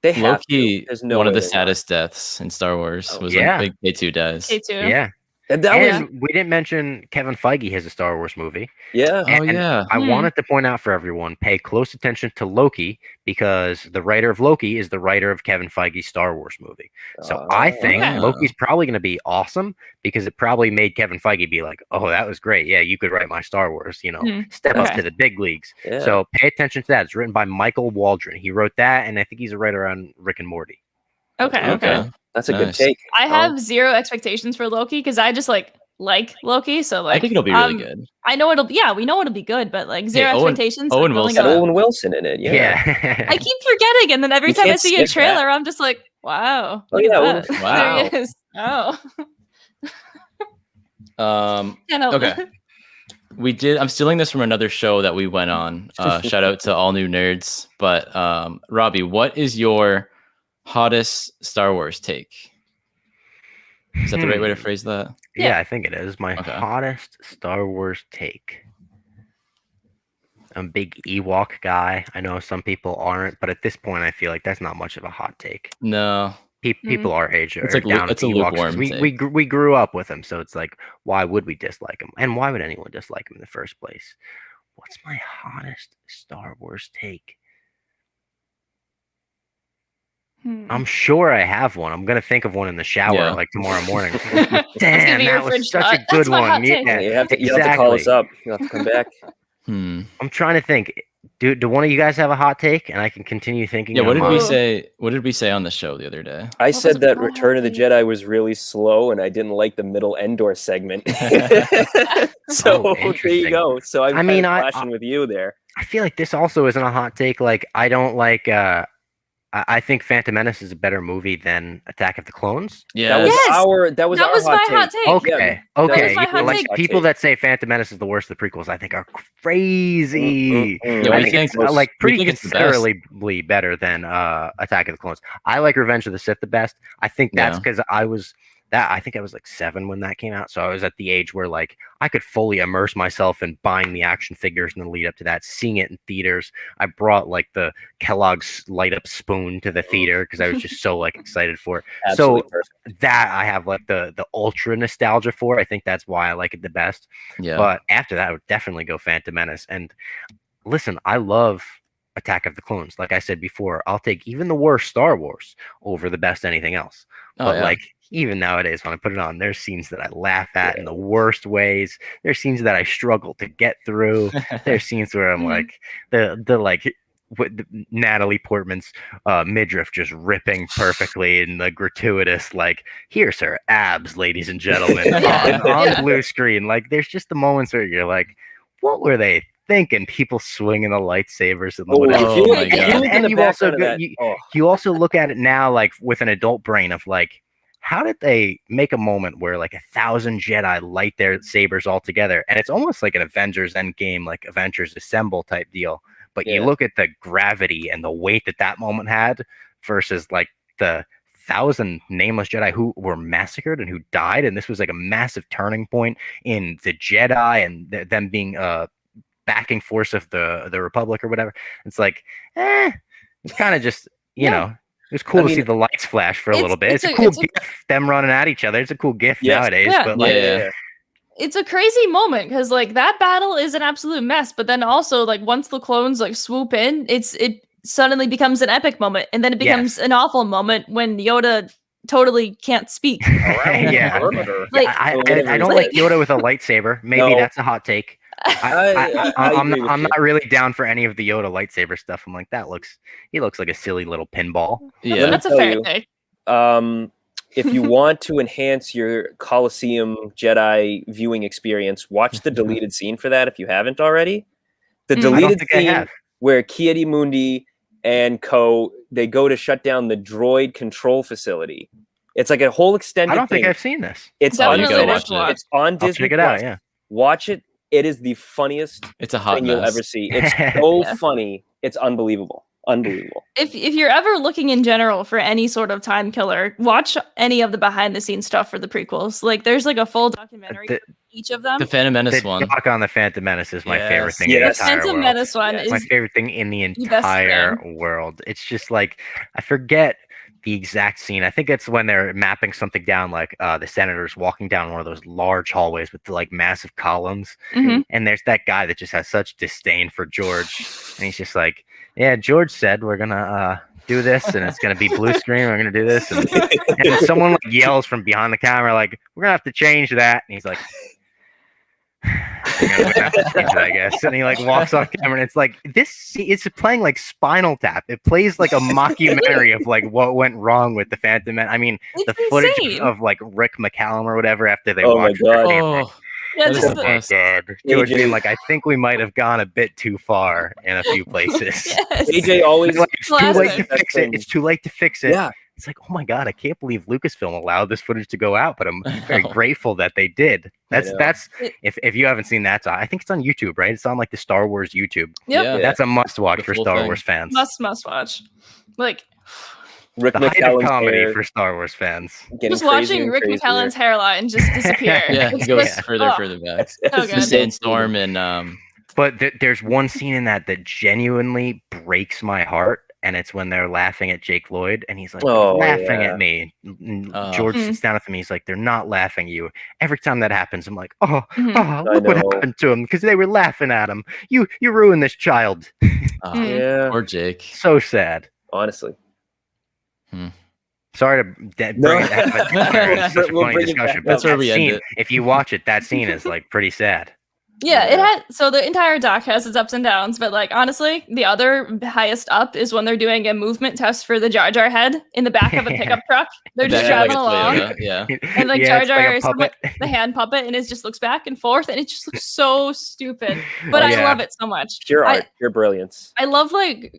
They have to.
Loki,
There's no
one of
way
the
they're not.
saddest deaths in Star Wars
Oh,
was
yeah.
when Big K2 dies.
K2.
Yeah.
And that was
And we didn't mention Kevin Feige has a Star Wars movie.
yeah.
Oh
And
yeah.
I
Hmm.
wanted to point out for everyone, pay close attention to Loki because the writer of Loki is the writer of Kevin Feige's Star Wars movie. So I think
okay.
Loki's probably going to be awesome because it probably made Kevin Feige be like, oh, that was great. Yeah, you could write my Star Wars, step up
Okay.
to the big leagues.
Yeah.
So pay attention to that. It's written by Michael Waldron. He wrote that, and I think he's a writer on Rick and Morty.
Okay.
That's a good
Nice.
take.
I have zero expectations for Loki because I just like Loki. So like
I think it'll be really good.
I know we know it'll be good, but like zero
Owen-
expectations.
Owen
like, only
Wilson.
Got
got-
Owen Wilson in it. Yeah.
I keep forgetting, and then every
You
time I
can't
see a
skip that.
trailer, I'm just like, Wow.
Oh,
Look at
yeah,
that.
wow.
There he is. Oh.
Okay. I'm stealing this from another show that we went on. Shout out to all new nerds. But Robbie, what is your hottest Star Wars take? Is that the right way to phrase that?
Yeah, I think it is. My
Okay.
hottest Star Wars take. I'm a big Ewok guy. I know some people aren't, but at this point, I feel like that's not much of a hot take.
No.
People our age are
It's like
down
it's
with
a
Ewoks 'cause
lukewarm
we
take.
we grew up with them, so it's like, why would we dislike them? And why would anyone dislike them in the first place? What's my hottest Star Wars take? I'm sure I have one. I'm gonna think of one in the shower like tomorrow morning. Damn, that was such a good one. Yeah,
you have to call us up. You have to come back.
I'm trying to think. Do one of you guys have a hot take, and I can continue thinking?
Yeah, what did we say? What did we say on the show the other day?
I said that Return of the Jedi was really slow, and I didn't like the middle Endor segment. So there you go. So I'm flashing with you there.
I feel like this also isn't a hot take. Like, I don't like. I think Phantom Menace is a better movie than Attack of the Clones.
Yeah,
that was my hot take.
Okay, like people that say Phantom Menace is the worst of the prequels, I think are crazy.
Yeah,
I think it's like pretty considerably better than Attack of the Clones. I like Revenge of the Sith the best. I think that's because I think I was like 7 when that came out, so I was at the age where like I could fully immerse myself in buying the action figures in the lead up to that, seeing it in theaters. I brought like the Kellogg's light up spoon to the theater because I was just so like excited for it.
Absolutely
so that I have like the ultra nostalgia for. I think that's why I like it the best.
Yeah.
But after that, I would definitely go Phantom Menace. And listen, I love Attack of the Clones. Like I said before, I'll take even the worst Star Wars over the best anything else. But like even nowadays when I put it on, there's scenes that I laugh at in the worst ways. There's scenes that I struggle to get through. There's scenes where I'm like Natalie Portman's midriff just ripping perfectly in the gratuitous, like, here's her abs, ladies and gentlemen, on blue screen. Like, there's just the moments where you're like, what were they thinking? People swinging the lightsabers and you also look at it now like with an adult brain of like, how did they make a moment where like 1,000 Jedi light their sabers all together? And it's almost like an Avengers Endgame, like Avengers Assemble type deal. But you look at the gravity and the weight that moment had versus like the 1,000 nameless Jedi who were massacred and who died. And this was like a massive turning point in the Jedi and them being backing force of the Republic or whatever. It's like, it's kind of just, you know, it was cool to see the lights flash for a little bit. It's a cool gif, them running at each other. It's a cool gif nowadays. But like,
it's a crazy moment because like that battle is an absolute mess. But then also like once the clones like swoop in, it suddenly becomes an epic moment, and then it becomes an awful moment when Yoda totally can't speak.
I don't like Yoda with a lightsaber. Maybe that's a hot take. I'm not really down for any of the Yoda lightsaber stuff. I'm like, he looks like a silly little pinball.
Yeah,
that's a fair take.
If you want to enhance your Coliseum Jedi viewing experience, watch the deleted scene for that if you haven't already. The deleted scene where Ki-Adi-Mundi and Co. they go to shut down the droid control facility. It's like a whole extended.
I don't think I've seen this.
It's on Disney.
Check it out. Yeah,
watch it. It is the funniest thing you'll ever see. It's so funny. It's unbelievable. Unbelievable.
If you're ever looking in general for any sort of time killer, watch any of the behind the scenes stuff for the prequels. Like there's like a full documentary for each of them.
The Phantom Menace one.
The doc on the Phantom Menace is my favorite thing in the entire
Phantom
world.
Menace one is
my favorite thing in the entire world. It's just like, I forget the exact scene. I think it's when they're mapping something down, like the senators walking down one of those large hallways with the like massive columns. And there's that guy that just has such disdain for George. And he's just like, yeah, George said we're gonna do this, and it's gonna be blue screen. We're gonna do this, and then someone like yells from behind the camera, like, "We're gonna have to change that." And he's like, "We're gonna have to change it, I guess." And he like walks off camera, and it's like it's playing like Spinal Tap. It plays like a mockumentary of like what went wrong with the Phantom Menace. I mean, the footage of like Rick McCallum or whatever after they watched it. George being like, I think we might have gone a bit too far in a few places.
AJ always
like, it's too late to fix it. It's too late to fix it.
Yeah.
It's like, oh my god, I can't believe Lucasfilm allowed this footage to go out, but I'm very grateful that they did. That's if you haven't seen that, I think it's on YouTube, right? It's on like the Star Wars YouTube.
Yep.
Yeah.
That's a must watch
The
for
full
Star
thing.
Wars fans.
Must watch. Like
Rick
The height of
McCallum's
comedy
hair
for Star Wars fans.
getting
just
crazier
watching
and
Rick
crazier.
McCallum's hairline just disappear.
Yeah,
It's
it goes
just-
further,
oh,
further back.
so
The
good.
sandstorm and
But there's one scene in that genuinely breaks my heart, and it's when they're laughing at Jake Lloyd, and he's like,
Oh,
laughing
yeah.
at me. And
Oh.
George
Mm.
sits down with me. He's like, they're not laughing at you. Every time that happens, I'm like, oh,
Mhm.
look what
know.
happened to him because they were laughing at him. You ruined this child.
Mm.
Yeah,
poor Jake.
So sad.
honestly.
Sorry to bring
No.
it back, but it's such a
We'll
funny
bring it
discussion.
back
But
That's where
that
we end
scene,
it.
if you watch it, that scene is like pretty sad.
Yeah, it
Yeah.
had so the entire doc has its ups and downs, but like honestly, the other highest up is when they're doing a movement test for the Jar Jar head in the back of a pickup truck. They're just
Yeah, like
driving
a
along.
Toyota, yeah.
And like
Yeah,
Jar
it's
Jar
like a
is somewhat
puppet.
the hand puppet, and it just looks back and forth, and it just looks so stupid. But
Oh,
I
yeah.
love it so much.
Pure
I-
art, pure brilliance.
I love like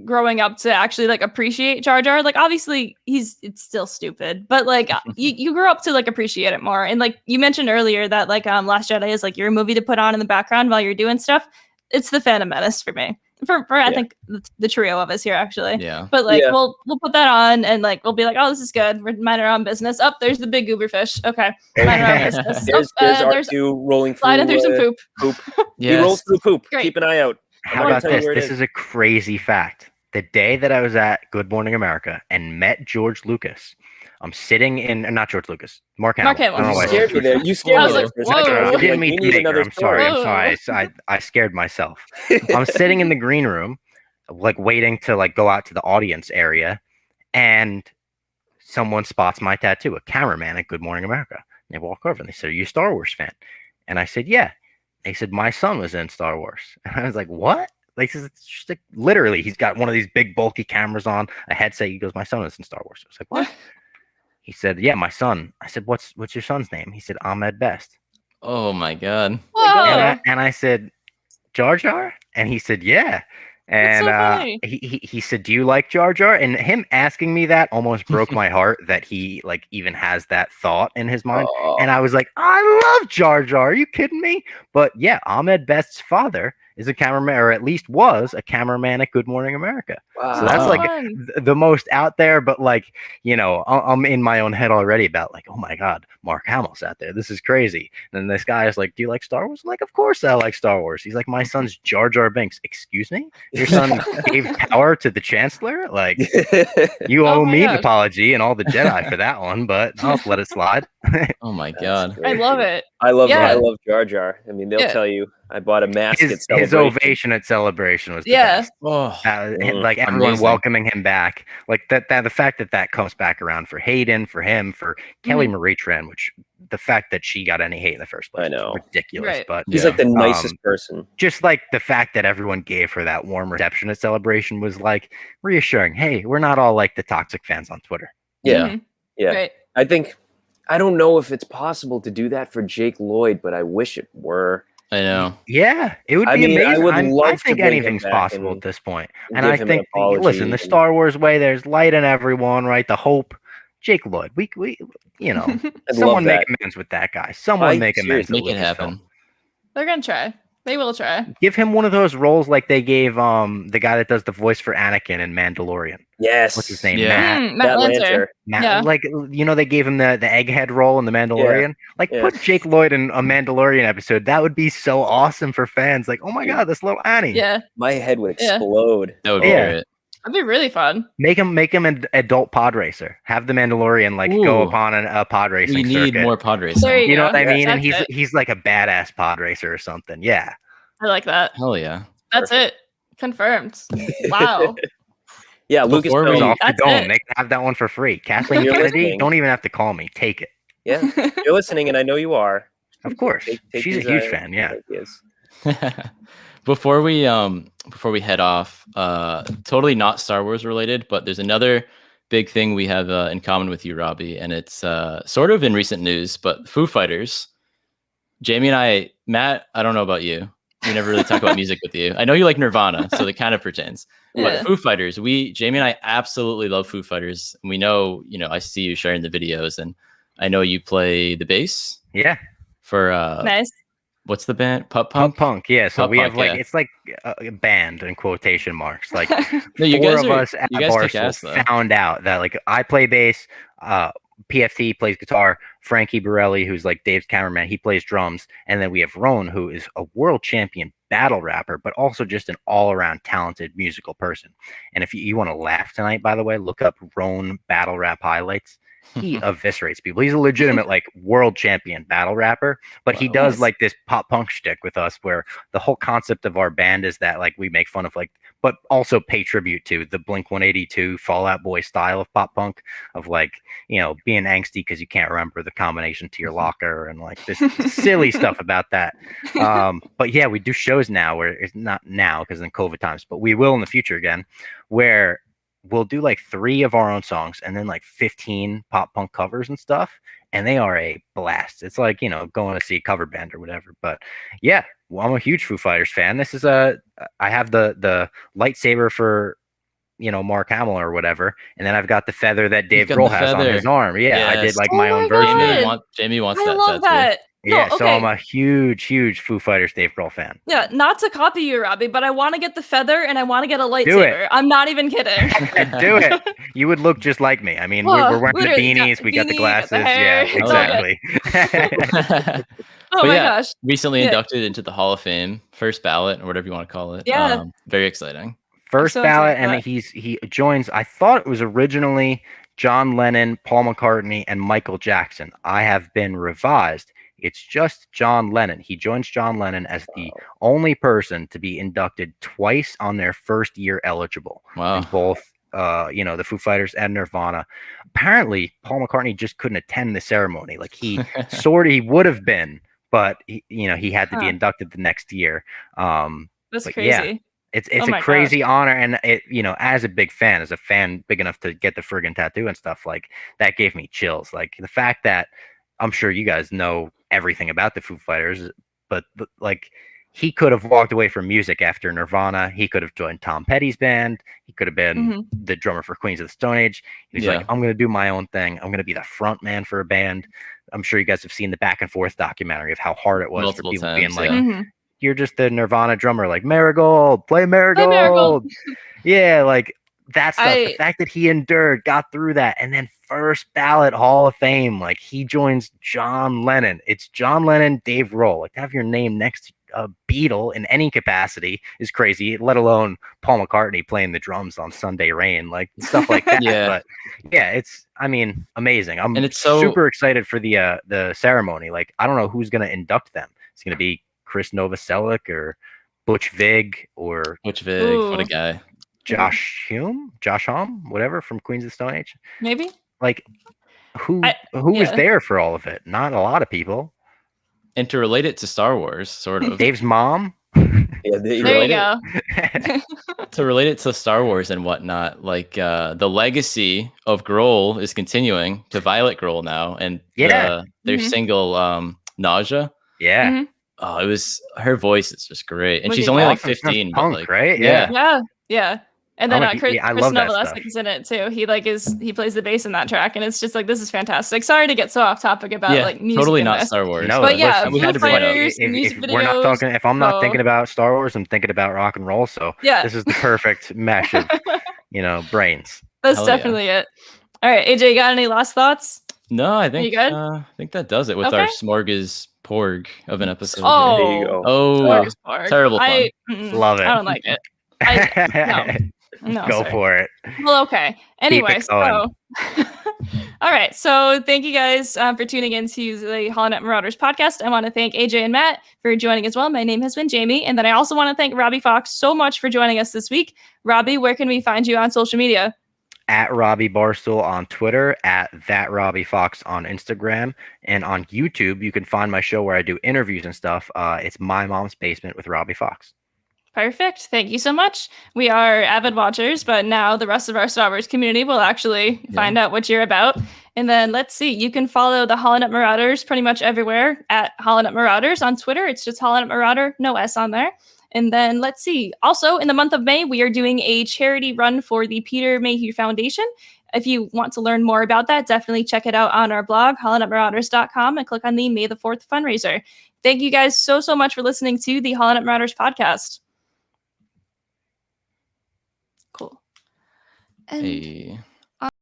growing up to actually like appreciate Jar Jar. Like obviously it's still stupid, but like you grow up to like appreciate it more. And like you mentioned earlier that like Last Jedi is like your movie to put on in the background while you're doing stuff. It's the Phantom Menace for me. For I
Yeah.
think the trio of us here actually.
Yeah.
But like
Yeah.
we'll put that on and like we'll be like, oh, this is good. We're minding our own business. Oh, there's the big goober fish. Okay, minding our own business.
There's
There's
R2 rolling through
sliding through some poop.
poop. He
Yes.
rolls through poop.
Great.
Keep an eye out.
How
I'm
about
gonna tell you
this?
where it
This
is.
is a crazy fact. The day that I was at Good Morning America and met George Lucas, I'm sitting in not George Lucas, Mark Hamill.
Mark Hamill.
I don't know
You
why I said
scared me
George
there.
Lucas.
You scared
I
me
was
there
like,
for a second.
whoa.
I
I
was
didn't
like,
mean
we
to
need
make her.
another
I'm sorry.
story.
I'm sorry. I scared myself. I'm sitting in the green room, like waiting to like go out to the audience area, and someone spots my tattoo, a cameraman at Good Morning America. And they walk over and they said, "Are you a Star Wars fan?" And I said, "Yeah." They said, "My son was in Star Wars." And I was like, "What?" Like, it's just like, literally, he's got one of these big bulky cameras on, a headset. He goes, "My son is in Star Wars." I was like, "What?" He said, "Yeah, my son." I said, "What's your son's name?" He said, "Ahmed Best."
Oh my god.
Whoa.
And I said, "Jar Jar?" And he said, "Yeah."
That's
And
so funny.
he said, "Do you like Jar Jar?" And him asking me that almost broke my heart that he like even has that thought in his mind.
Oh,
And I was like, "I love Jar Jar. Are you kidding me?" But yeah, Ahmed Best's father is a cameraman, or at least was a cameraman at Good Morning America.
wow.
So that's
Wow.
like
Fun.
the most out there, but like, you know, I'm in my own head already about like, oh my God, Mark Hamill's out there. This is crazy. And then this guy is like, "Do you like Star Wars?" I'm like, "Of course I like Star Wars." He's like, "My son's Jar Jar Binks." Excuse me? Your son gave power to the Chancellor? Like, you
Oh
owe
my
me an
gosh.
apology and all the Jedi for that one, but I'll let it slide.
Oh my
That's
god.
I
great.
love it.
I love
Yeah.
Jar Jar. I mean, they'll
Yeah.
tell you I bought a mask at
His
Celebration.
ovation at Celebration was the
Yeah.
best.
Oh,
Like everyone
Amazing.
welcoming him back, like that the fact that comes back around for Hayden, for him, for Kelly Marie Tran, which the fact that she got any hate in the first place
I know.
was ridiculous.
Right.
But
He's
Yeah.
like the nicest person.
just like the fact that everyone gave her that warm reception at Celebration was like reassuring. Hey, we're not all like the toxic fans on Twitter.
Yeah.
Mhm.
Yeah.
Right.
I don't know if it's possible to do that for Jake Lloyd, but I wish it were.
I know.
Yeah, it would
I
be
mean, I
amazing.
would
I
love to
think
bring him
anything's
back
possible
and
at this point.
give
And I
him an
think, listen,
apology
the
and-
Star Wars way, there's light in everyone, right? The hope. Jake Lloyd, we you know,
I'd
someone
love
make
that.
amends with that guy. Someone make amends.
Make
with
it
Lucasfilm.
happen.
They're gonna try. They will try.
Give him one of those roles like they gave the guy that does the voice for Anakin in Mandalorian.
Yes.
What's his name?
Yeah.
Matt.
Matt Lancer.
Lancer.
Matt,
Yeah.
like they gave him the egghead role in the Mandalorian. Like
Yeah.
put Jake Lloyd in a Mandalorian episode. That would be so awesome for fans. Like, oh my
Dude.
God, this little Annie.
Yeah.
My head would
Yeah.
explode.
That would be
Yeah.
great.
That'd be really fun.
Make him an adult pod racer. Have the Mandalorian like go
Ooh.
upon a pod racing
We need
circuit.
more pod
There
racing.
You know
go.
what I mean? And
That's
he's like a badass pod racer or something. Yeah.
I like that.
Hell yeah.
That's it. Confirmed. Wow.
Yeah,
Before
Goes
we-
Lucasfilm.
off the
That's
dome.
it.
They can have that one for free. Kathleen
You're
Kennedy,
listening.
don't even have to call me. Take it.
Yeah, you're listening, and I know you are.
Of course.
Take
She's a
these,
huge fan. Yeah.
ideas.
before we head off, totally not Star Wars related, but there's another big thing we have in common with you, Robbie, and it's sort of in recent news, but Foo Fighters. Jamie and I, Matt, I don't know about you, we never really talk about music with you. I know you like Nirvana, so it kind of pertains. But Foo Fighters, Jamie and I absolutely love Foo Fighters. And we know, I see you sharing the videos, and I know you play the bass.
Yeah.
For
nice.
What's the band? Pup Punk?
Yeah. So we have
Punk,
it's like a band in quotation marks. Like
no, you
four
guys
of us at Barstool found out that like I play bass, PFT plays guitar, Frankie Borelli, who's like Dave's cameraman, he plays drums, and then we have Roan, who is a world champion battle rapper, but also just an all-around talented musical person. And if you want to laugh tonight, by the way, look up Roan battle rap highlights. He eviscerates people. He's a legitimate like world champion battle rapper, but he does like this pop punk shtick with us where the whole concept of our band is that like we make fun of like, but also pay tribute to the Blink-182 Fall Out Boy style of pop punk of like, being angsty because you can't remember the combination to your locker and like this silly stuff about that. But yeah, we do shows now where it's not now because in COVID times, but we will in the future again, where we'll do like 3 of our own songs and then like 15 pop punk covers and stuff. And they are a blast. It's like, going to see a cover band or whatever. But yeah, well, I'm a huge Foo Fighters fan. This is I have the lightsaber for, Mark Hamill or whatever. And then I've got the feather that Dave Grohl has on his arm. Yeah, yes. I did like my own version.
Jamie wants
I
that.
I love that.
Yeah, so I'm a huge Foo Fighters Dave Grohl fan.
Yeah, not to copy you, Robbie, but I want to get the feather and I want to get a lightsaber. I'm not even kidding.
Do it. You would look just like me. I mean, we're wearing the beanies, we got the glasses. Yeah, exactly.
Oh my gosh.
Recently inducted into the Hall of Fame, first ballot or whatever you want to call it.
Yeah.
Very exciting.
First ballot, and he joins, I thought it was originally John Lennon, Paul McCartney, and Michael Jackson. I have been revised. It's just John Lennon. He joins John Lennon as the only person to be inducted twice on their first year eligible.
Wow.
In both, the Foo Fighters and Nirvana. Apparently, Paul McCartney just couldn't attend the ceremony. Like he he would have been, but he had to be inducted the next year.
That's crazy.
Yeah, it's a crazy honor, and it as a big fan, as a fan big enough to get the friggin' tattoo and stuff, like that gave me chills. Like the fact that I'm sure you guys know everything about the Foo Fighters, but like he could have walked away from music after Nirvana. He could have joined Tom Petty's band. He could have been the drummer for Queens of the Stone Age. He's like, I'm going to do my own thing. I'm going to be the front man for a band. I'm sure you guys have seen the Back and Forth documentary of how hard it was for people being like, you're just the Nirvana drummer, like Marigold, play Marigold. Yeah, like that stuff. The fact that he endured, got through that, and then first ballot Hall of Fame, like he joins John Lennon. It's John Lennon, Dave Grohl. Like to have your name next to a Beatle in any capacity is crazy, let alone Paul McCartney playing the drums on Sunday Rain, like stuff like that. But yeah, it's amazing. It's super excited for the ceremony. Like I don't know who's gonna induct them. It's gonna be Chris Novoselic or Butch Vig or
Butch Vig. What a guy.
Josh Homme, whatever, from Queens of the Stone Age.
Maybe.
Like who was there for all of it? Not a lot of people.
And to relate it to Star Wars, sort of.
Dave's mom.
Yeah,
there you go.
To relate it to Star Wars and whatnot, like the legacy of Grohl is continuing to Violet Grohl now, and their single Nausea.
Yeah.
Oh, it was her voice is just great, and she's only like 15.
Punk,
like,
right?
Yeah. And then Chris Novoselic is in it too. He plays the bass in that track, and it's just like, this is fantastic. Sorry to get so off topic about like music.
Totally not Star Wars.
No,
but yeah,
we had to bring it up.
If we're not talking, if I'm not thinking about Star Wars, I'm thinking about rock and roll. So this is the perfect mesh of brains.
That's definitely it. All right, AJ, you got any last thoughts?
No, I think that does it with our Smorgasporg of an episode.
Oh,
there you go.
Oh, terrible fun.
Love it.
I don't like it. No,
go for it.
Well, okay. Anyway, all right. So thank you guys for tuning in to the HoloNet Marauders podcast. I want to thank AJ and Matt for joining as well. My name has been Jamie. And then I also want to thank Robbie Fox so much for joining us this week. Robbie, where can we find you on social media?
At Robbie Barstool on Twitter, at that Robbie Fox on Instagram, and on YouTube, you can find my show where I do interviews and stuff. It's My Mom's Basement with Robbie Fox.
Perfect. Thank you so much. We are avid watchers, but now the rest of our Star Wars community will actually find out what you're about. And then let's see, you can follow the HoloNet Marauders pretty much everywhere at HoloNet Marauders on Twitter. It's just HoloNet Marauder, no S on there. And then let's see, also in the month of May, we are doing a charity run for the Peter Mayhew Foundation. If you want to learn more about that, definitely check it out on our blog, holonetmarauders.com, and click on the May the 4th fundraiser. Thank you guys so much for listening to the HoloNet Marauders podcast. Cool. And
Hey.